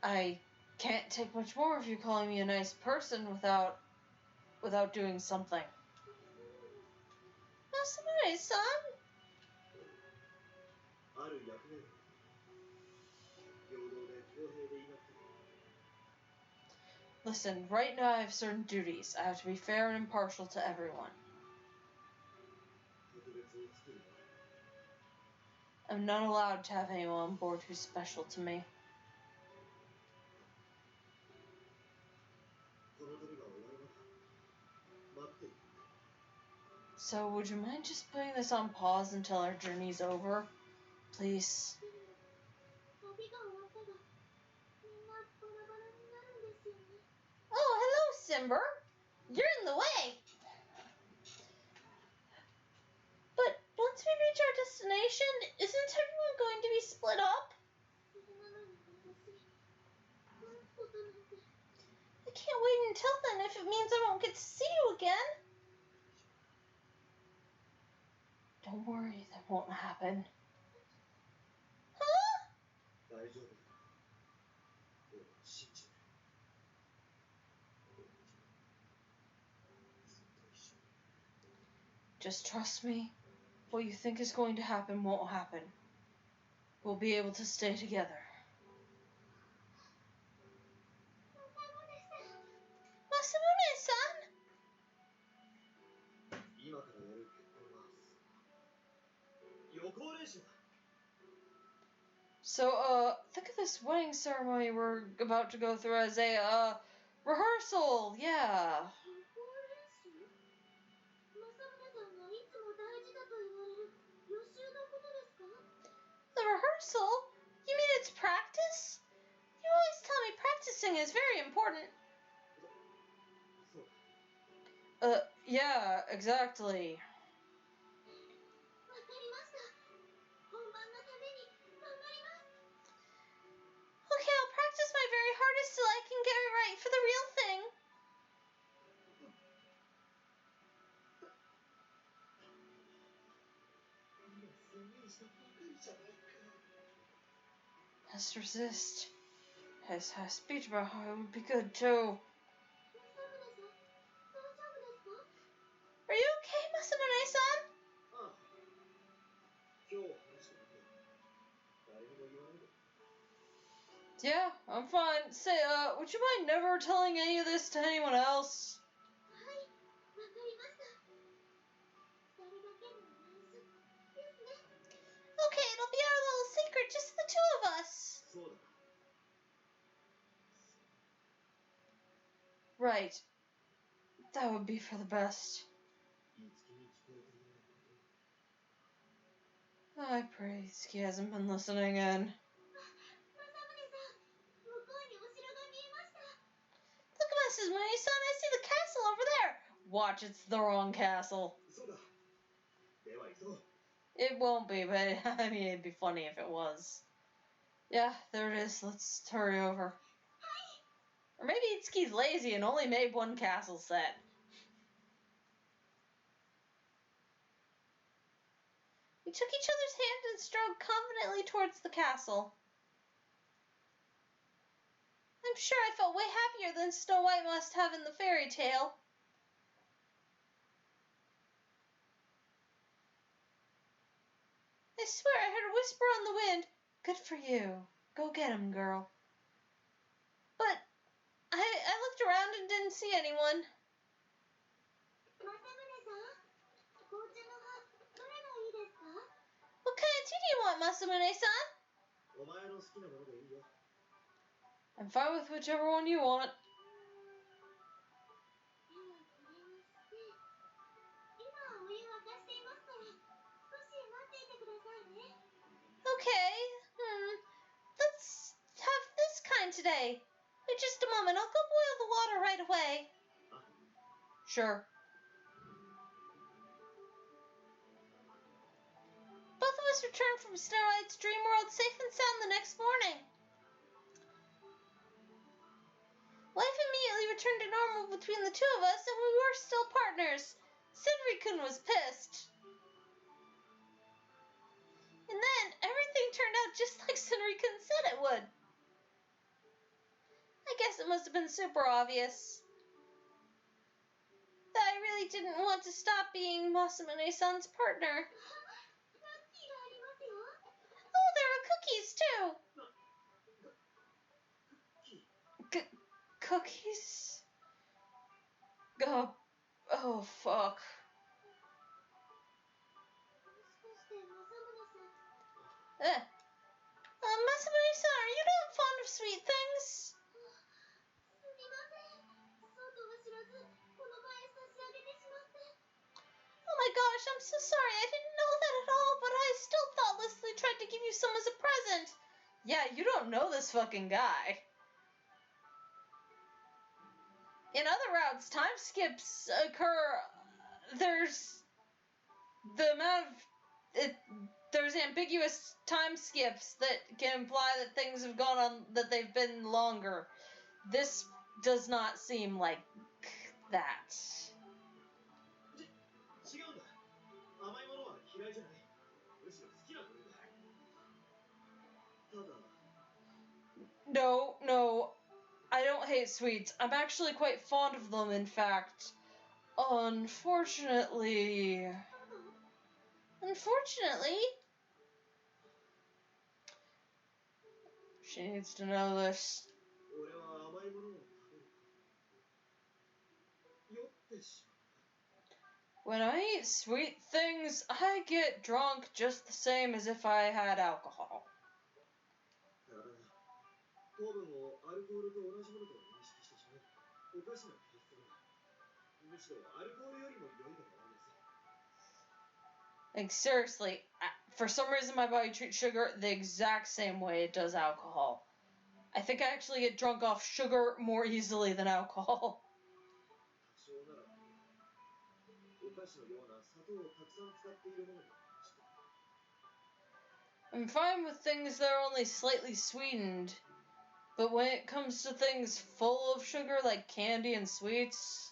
I can't take much more of you calling me a nice person without doing something. Masamune-san? Listen, right now I have certain duties. I have to be fair and impartial to everyone. I'm not allowed to have anyone on board who's special to me. So, would you mind just putting this on pause until our journey's over? Please. Oh, hello, Simber. You're in the way. But once we reach our destination, isn't everyone going to be split up? I can't wait until then if it means I won't get to see you again. Don't worry, that won't happen. Huh? Just trust me. What you think is going to happen won't happen. We'll be able to stay together. Masamune-san? So, think of this wedding ceremony we're about to go through as a, rehearsal, yeah. The rehearsal? You mean it's practice? You always tell me practicing is very important. Yeah, exactly. Okay, I'll practice my very hardest till I can get it right for the real thing. Let's resist. Has speech about how it would be good too. Are you okay, Masamune-san? Yeah, I'm fine. Say, would you mind never telling any of this to anyone else? Okay, it'll be our little secret, just the two of us. Right. That would be for the best. I pray Itsuki hasn't been listening in. Look, Masamune-san, I see the castle over there. Watch, it's the wrong castle. It won't be, but I mean, it'd be funny if it was. Yeah, there it is. Let's hurry over. Or maybe Itsuki's lazy and only made one castle set. We took each other's hand and strode confidently towards the castle. I'm sure I felt way happier than Snow White must have in the fairy tale. I swear I heard a whisper on the wind. Good for you. Go get him, girl. But I looked around and didn't see anyone. What kind of tea do you want, Masamune-san? I'm fine with whichever one you want. Okay. Let's have this kind today. Wait just a moment. I'll go boil the water right away. Sure. Both of us returned from Snow White's dream world safe and sound the next morning. Life immediately returned to normal between the two of us, and we were still partners. Senri-kun was pissed. And then everything turned out just like Senri-kun said it would. I guess it must have been super obvious that I really didn't want to stop being Masamune-san's partner. Oh, there are cookies too. Cookies? Oh, fuck. Masamune-san, are you not fond of sweet things? Oh my gosh, I'm so sorry. I didn't know that at all, but I still thoughtlessly tried to give you some as a present. Yeah, you don't know this fucking guy. In other routes, time skips occur. There's the amount of there's ambiguous time skips that can imply that things have gone on, that they've been longer. This does not seem like that. No, I don't hate sweets. I'm actually quite fond of them, in fact. Unfortunately, she needs to know this. When I eat sweet things, I get drunk just the same as if I had alcohol. Like, seriously, for some reason my body treats sugar the exact same way it does alcohol. I think I actually get drunk off sugar more easily than alcohol. I'm fine with things that are only slightly sweetened, but when it comes to things full of sugar like candy and sweets...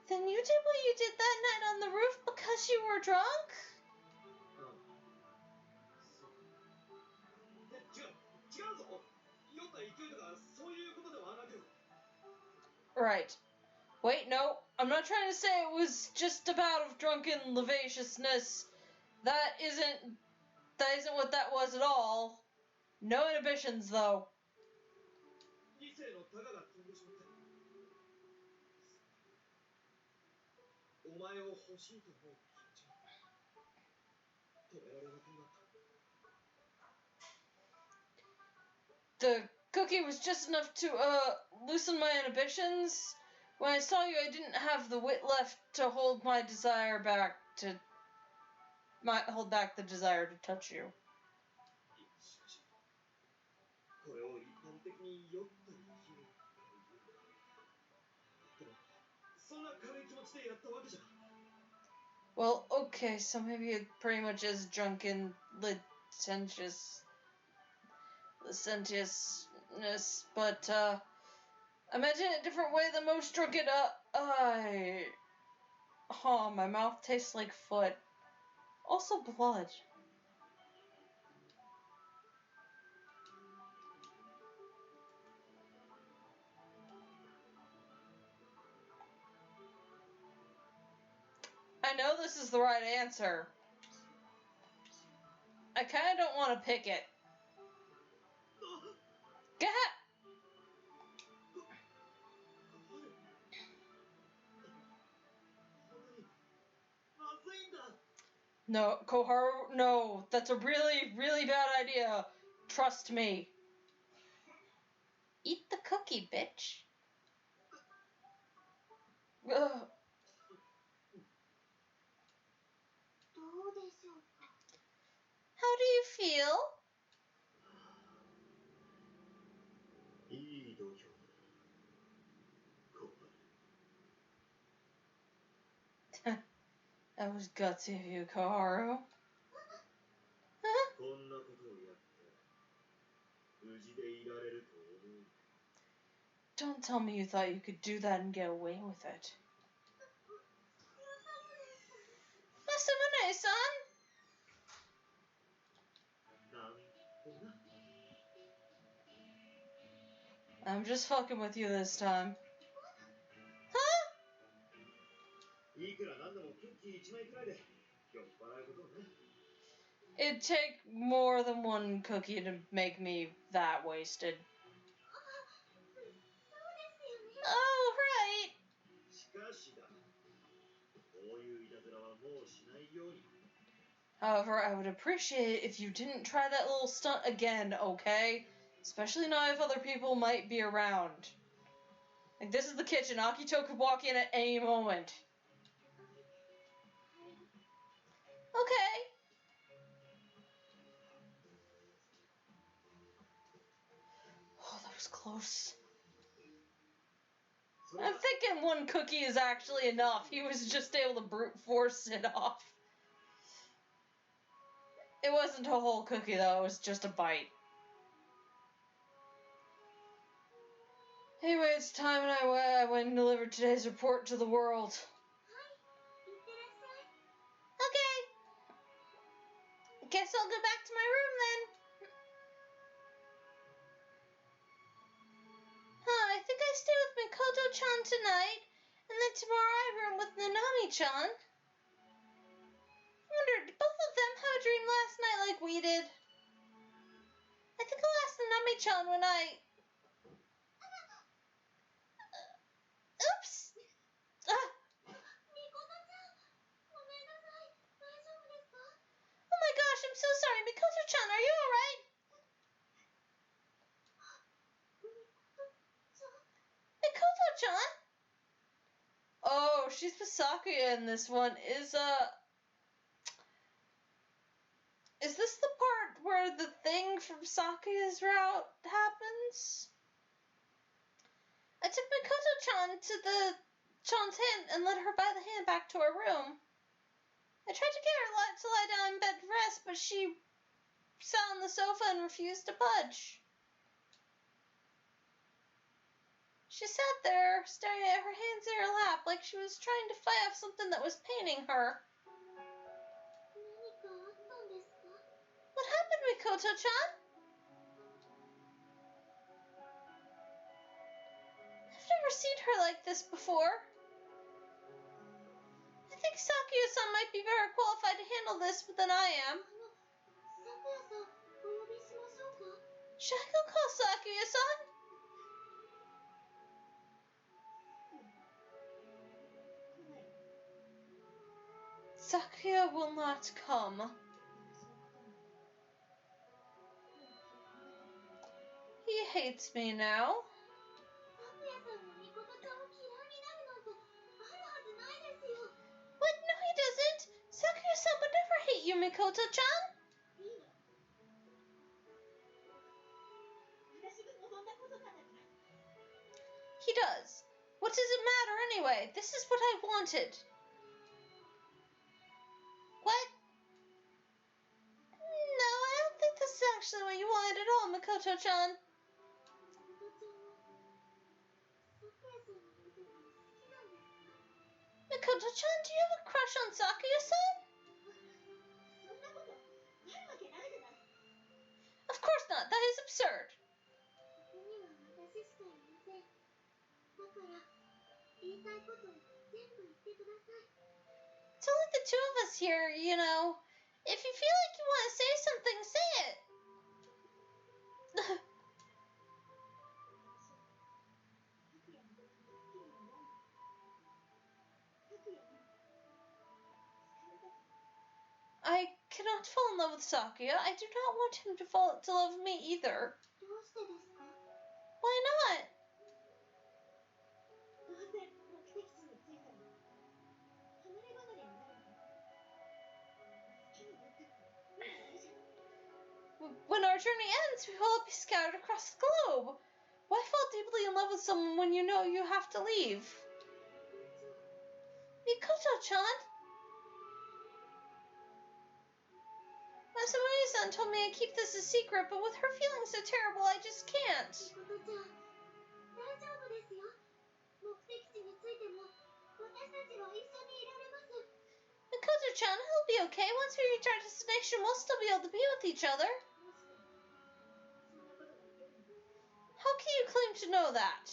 Then you did what you did that night on the roof because you were drunk? Right. Wait, no. I'm not trying to say it was just a bout of drunken lasciviousness. That isn't what that was at all. No inhibitions, though. The cookie was just enough to loosen my inhibitions. When I saw you, I didn't have the wit left to hold my desire back to hold back the desire to touch you. Well, okay, so maybe it pretty much is drunken licentiousness, but imagine it a different way than most drunken, my mouth tastes like foot. Also blood. I know this is the right answer. I kind of don't want to pick it. Go ahead. No, Koharu, no. That's a really, really bad idea. Trust me. Eat the cookie, bitch. Ugh. How do you feel? That was gutsy of you, Koharu. Huh? Don't tell me you thought you could do that and get away with it. Masamune-san? I'm just fucking with you this time. Huh? It'd take more than one cookie to make me that wasted. Oh, right. However, I would appreciate it if you didn't try that little stunt again, okay? Especially not if other people might be around. Like, this is the kitchen. Akito could walk in at any moment. Okay. Oh, that was close. I'm thinking one cookie is actually enough. He was just able to brute force it off. It wasn't a whole cookie, though. It was just a bite. Anyway, it's time and I went and delivered today's report to the world. Okay. Guess I'll go back to my room then. I think I stay with Mikoto-chan tonight, and then tomorrow I room with Nanami-chan. I wonder, did both of them have a dream last night like we did? I think I'll ask Nanami-chan when I... Oops! Ah. Oh my gosh, I'm so sorry. Mikoto-chan, are you alright? Mikoto-chan? Oh, she's the Sakuya in this one. Is this the part where the thing from Sakuya's route happens? I took Mikoto-chan to the Chan's hand and led her by the hand back to her room. I tried to get her to lie down in bed to rest, but she sat on the sofa and refused to budge. She sat there, staring at her hands in her lap like she was trying to fight off something that was paining her. What happened, Mikoto-chan? I've never seen her like this before. I think Sakuya-san might be better qualified to handle this than I am. Should I go call Sakuya-san? Sakuya will not come. He hates me now. What? No, he doesn't. Sakuya-san would never hate you, Mikoto-chan. He does. What does it matter anyway? This is what I wanted. What? No, I don't think this is actually what you wanted at all, Mikoto-chan. Mikoto-chan, do you have a crush on Sakuya-san? Of course not. That is absurd. It's only the two of us here, you know. If you feel like you want to say something, say it. I cannot fall in love with Sakuya. I do not want him to fall to love me either. Why not? When our journey ends, we will all be scattered across the globe. Why fall deeply in love with someone when you know you have to leave? Mikoto-chan, Masamune-san told me to keep this a secret, but with her feeling so terrible, I just can't. Mikoto-chan, he'll be okay. Once we reach our destination, we'll still be able to be with each other. How can you claim to know that?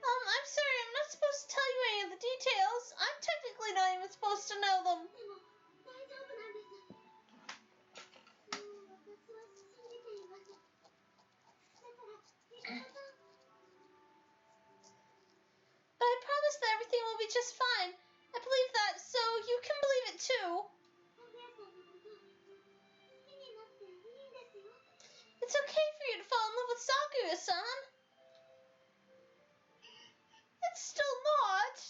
I'm sorry, I'm not supposed to tell you any of the details. I'm technically not even supposed to know them. But I promise that everything will be just fine. I believe that, so you can believe it too. It's okay for you to fall in love with Sakuya-san. It's still not.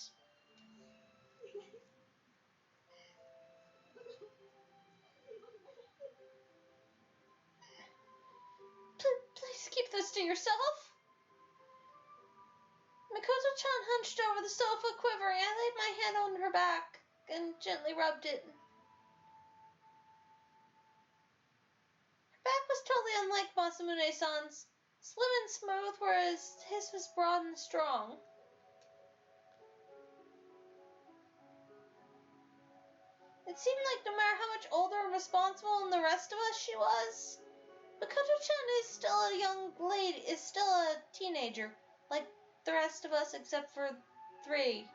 Please keep this to yourself. Mikoto-chan hunched over the sofa, quivering. I laid my hand on her back and gently rubbed it. Her back was totally unlike Masamune-san's, slim and smooth, whereas his was broad and strong. It seemed like no matter how much older and responsible than the rest of us she was, Mikoto-chan is still a young lady, is still a teenager, like the rest of us except for 3.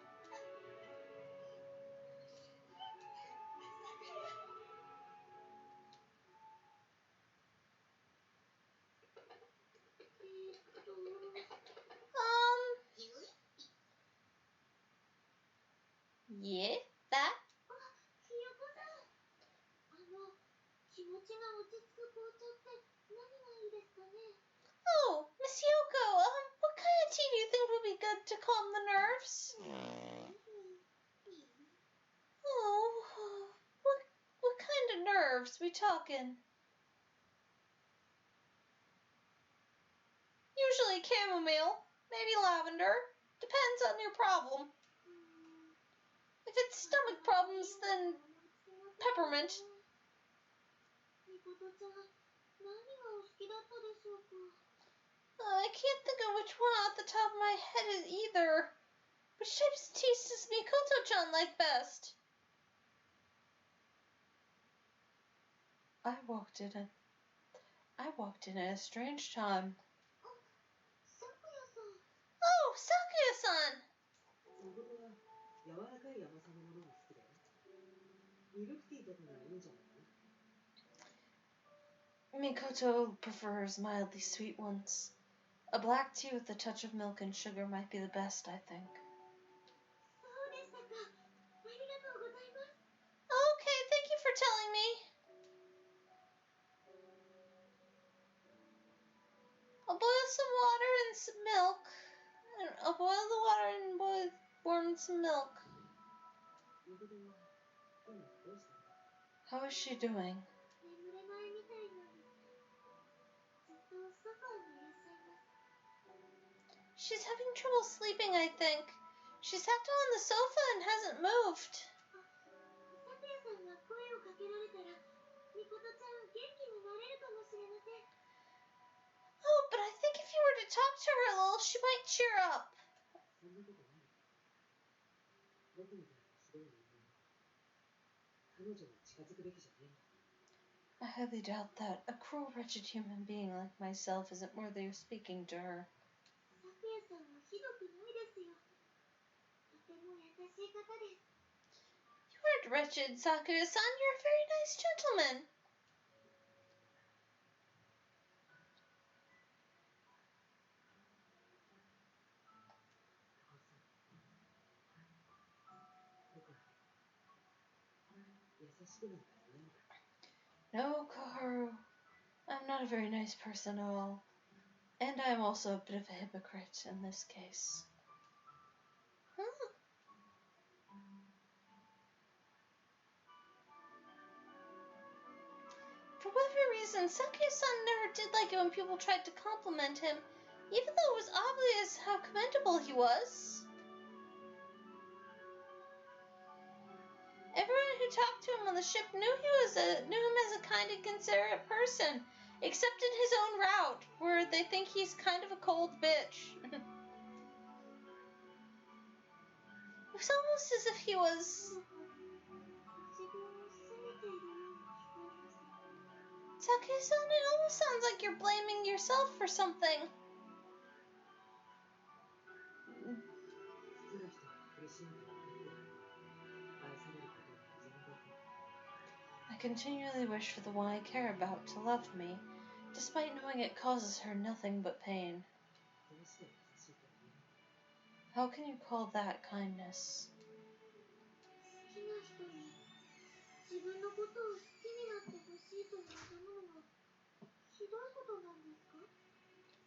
Yeah, that? Oh, Miss Yoko, what kind of tea do you think would be good to calm the nerves? Oh, what kind of nerves we talking? Usually chamomile, maybe lavender. Depends on your problem. If it's stomach problems, then peppermint. I can't think of which one off the top of my head either. Which type of tea does Mikoto-chan like best? I walked in at a strange time. Oh, Sakuya-san! Mikoto prefers mildly sweet ones. A black tea with a touch of milk and sugar might be the best, I think. Okay, thank you for telling me. I'll boil some water and some milk. And I'll boil the water and warm some milk. How is she doing? She's having trouble sleeping, I think. She sat down on the sofa and hasn't moved. Oh, but I think if you were to talk to her a little, she might cheer up. I highly doubt that. A cruel, wretched human being like myself isn't worthy of speaking to her. You aren't wretched, Sakuya-san. You're a very nice gentleman. No, Koharu. I'm not a very nice person at all. And I am also a bit of a hypocrite in this case. Hmm. For whatever reason, Sakuya-san never did like it when people tried to compliment him, even though it was obvious how commendable he was. Everyone who talked to him on the ship knew him as a kind and considerate person, except in his own route, where they think he's kind of a cold bitch. It was almost as if he was... Sakuya-san, it almost sounds like you're blaming yourself for something. I continually wish for the one I care about to love me, despite knowing it causes her nothing but pain. How can you call that kindness?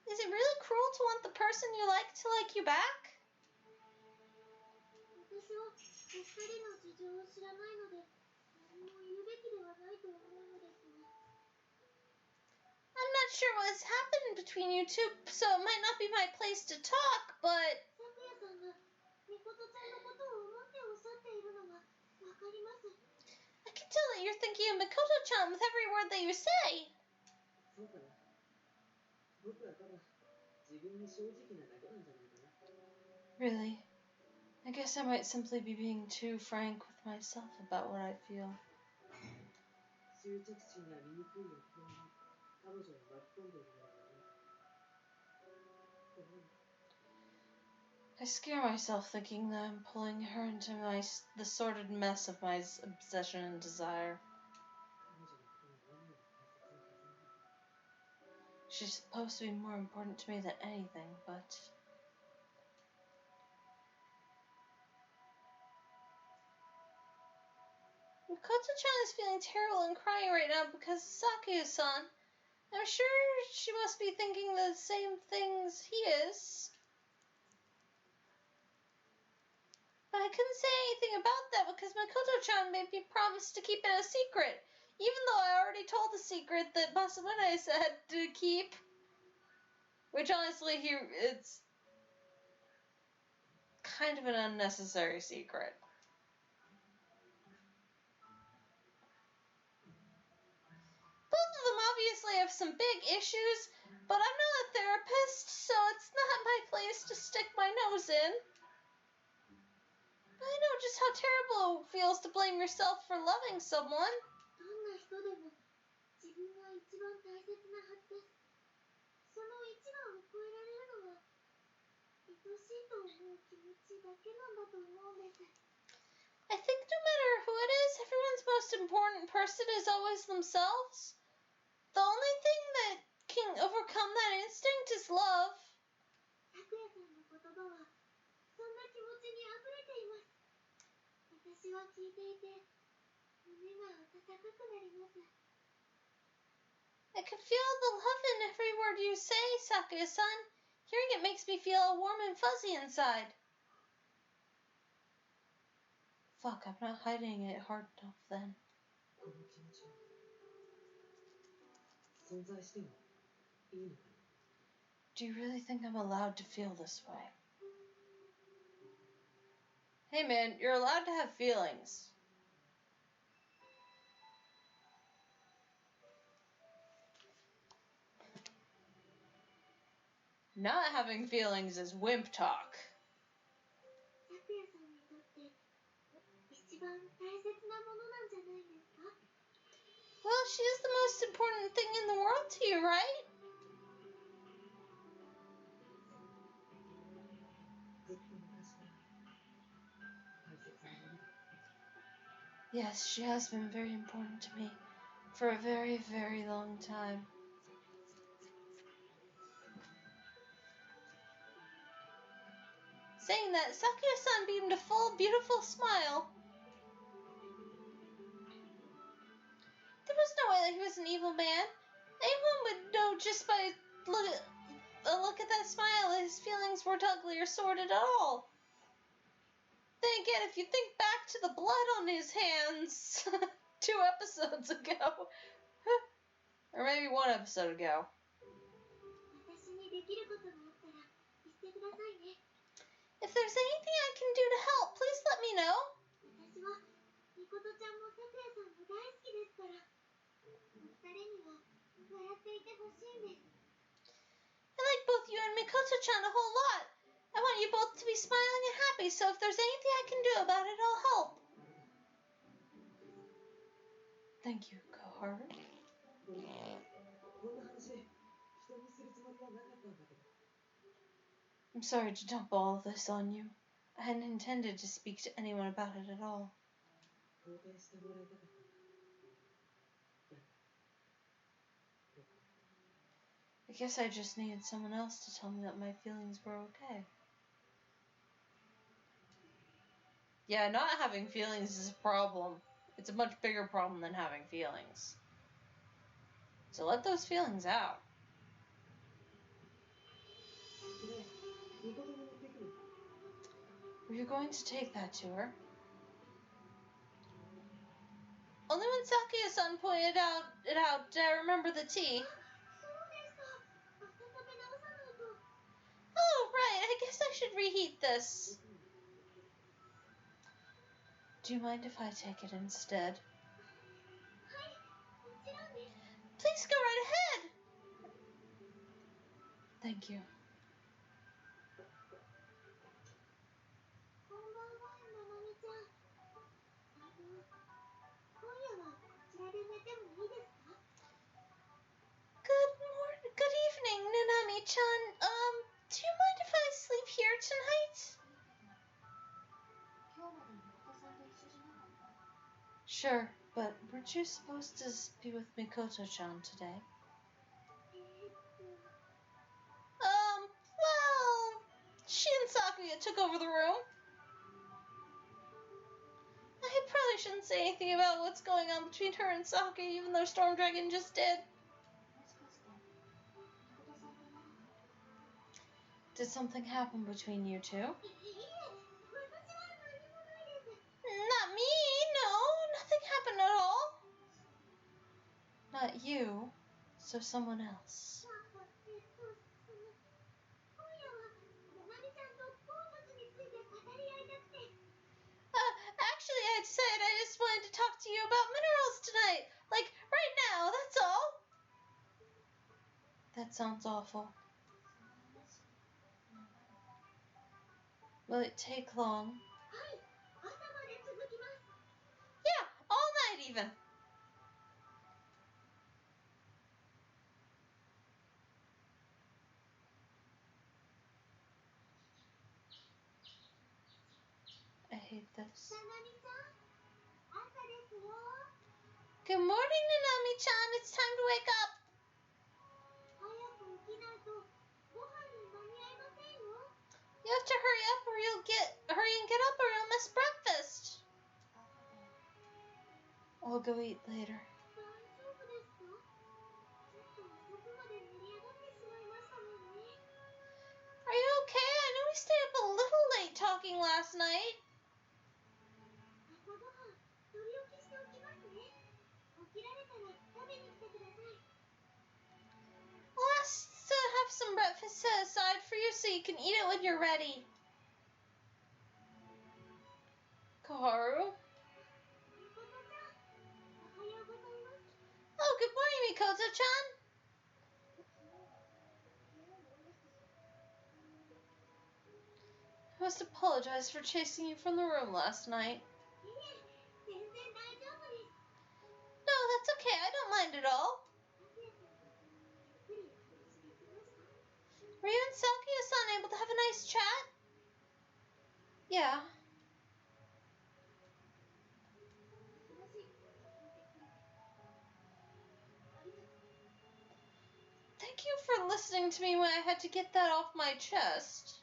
Is it really cruel to want the person you like to like you back? I'm not sure what has happened between you two, so it might not be my place to talk, but... I can tell that you're thinking of Mikoto-chan with every word that you say. Really? I guess I might simply be being too frank with myself about what I feel. I scare myself thinking that I'm pulling her into the sordid mess of my obsession and desire. She's supposed to be more important to me than anything, but... Mikoto-chan is feeling terrible and crying right now because of Sakuya-san. I'm sure she must be thinking the same things he is. But I couldn't say anything about that because Mikoto-chan made me promise to keep it a secret, even though I already told the secret that Masamune said to keep. Which honestly, it's kind of an unnecessary secret. Both of them obviously have some big issues, but I'm not a therapist, so it's not my place to stick my nose in. I know just how terrible it feels to blame yourself for loving someone. I think no matter who it is, everyone's most important person is always themselves. The only thing that can overcome that instinct is love. I can feel the love in every word you say, Sakuya-san. Hearing it makes me feel all warm and fuzzy inside. Fuck, I'm not hiding it hard enough then. Do you really think I'm allowed to feel this way? Hey man, you're allowed to have feelings. Not having feelings is wimp talk. Well, she is the most important thing in the world to you, right? Yes, she has been very important to me for a very, very long time. Saying that, Sakuya-san beamed a full, beautiful smile. There was no way that he was an evil man. Anyone would know just by a look at that smile that his feelings weren't ugly or sordid at all. Then again, if you think back to the blood on his hands 2 episodes ago, or maybe 1 episode ago. If there's anything I can do to help, please let me know. I like both you and Mikoto-chan a whole lot. I want you both to be smiling and happy, so if there's anything I can do about it, I'll help. Thank you, Koharu. I'm sorry to dump all of this on you. I hadn't intended to speak to anyone about it at all. I guess I just needed someone else to tell me that my feelings were okay. Yeah, not having feelings is a problem. It's a much bigger problem than having feelings. So let those feelings out. Were you going to take that to her? Only when Sakuya-san pointed it out did I remember the tea. Oh, right, I guess I should reheat this. Do you mind if I take it instead? Please go right ahead. Thank you. Good evening, Nanami-chan. Do you mind if I sleep here tonight? Sure, but weren't you supposed to be with Mikoto-chan today? Well, she and Sakuya took over the room. I probably shouldn't say anything about what's going on between her and Sakuya, even though Storm Dragon just did. Did something happen between you two? Not me, no. Nothing happened at all. Not you, so someone else. Actually, I decided I just wanted to talk to you about minerals tonight. Like, right now, that's all. That sounds awful. Will it take long? Yeah, all night even. I hate this. Good morning, Nanami-chan. It's time to wake up. You have to hurry and get up or you'll miss breakfast. I'll go eat later. Are you okay? I know we stayed up a little late talking last night. I'll ask to have some breakfast set aside for you so you can eat it when you're ready. Koharu? Oh, good morning, Mikoto-chan. I must apologize for chasing you from the room last night. No, that's okay. I don't mind at all. Were you and Sakuya-san able to have a nice chat? Yeah. you for listening to me when I had to get that off my chest.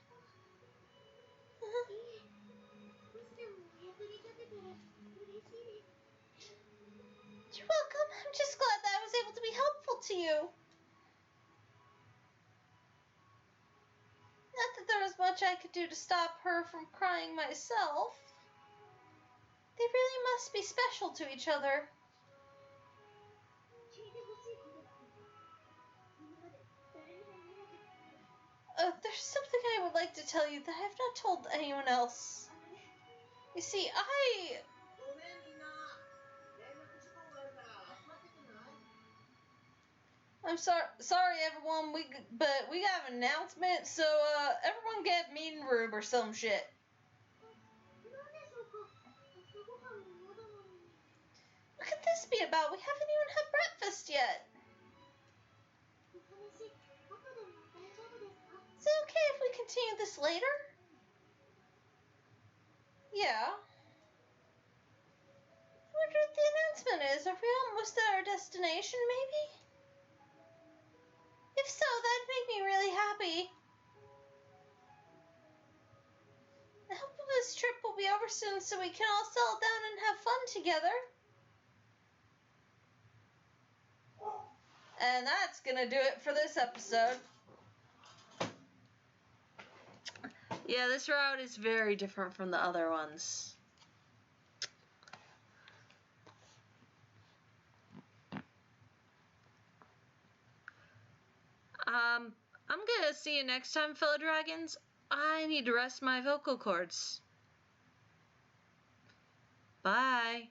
You're welcome. I'm just glad that I was able to be helpful to you. Not that there was much I could do to stop her from crying myself. They really must be special to each other. There's something I would like to tell you that I have not told anyone else. You see, I'm sorry everyone, but we got an announcement, so everyone get meeting room or some shit. What could this be about? We haven't even had breakfast yet. Is it okay if we continue this later? Yeah. I wonder what the announcement is. Are we almost at our destination, maybe? If so, that'd make me really happy. I hope this trip will be over soon so we can all settle down and have fun together. And that's gonna do it for this episode. Yeah, this route is very different from the other ones. I'm gonna see you next time, fellow dragons. I need to rest my vocal cords. Bye.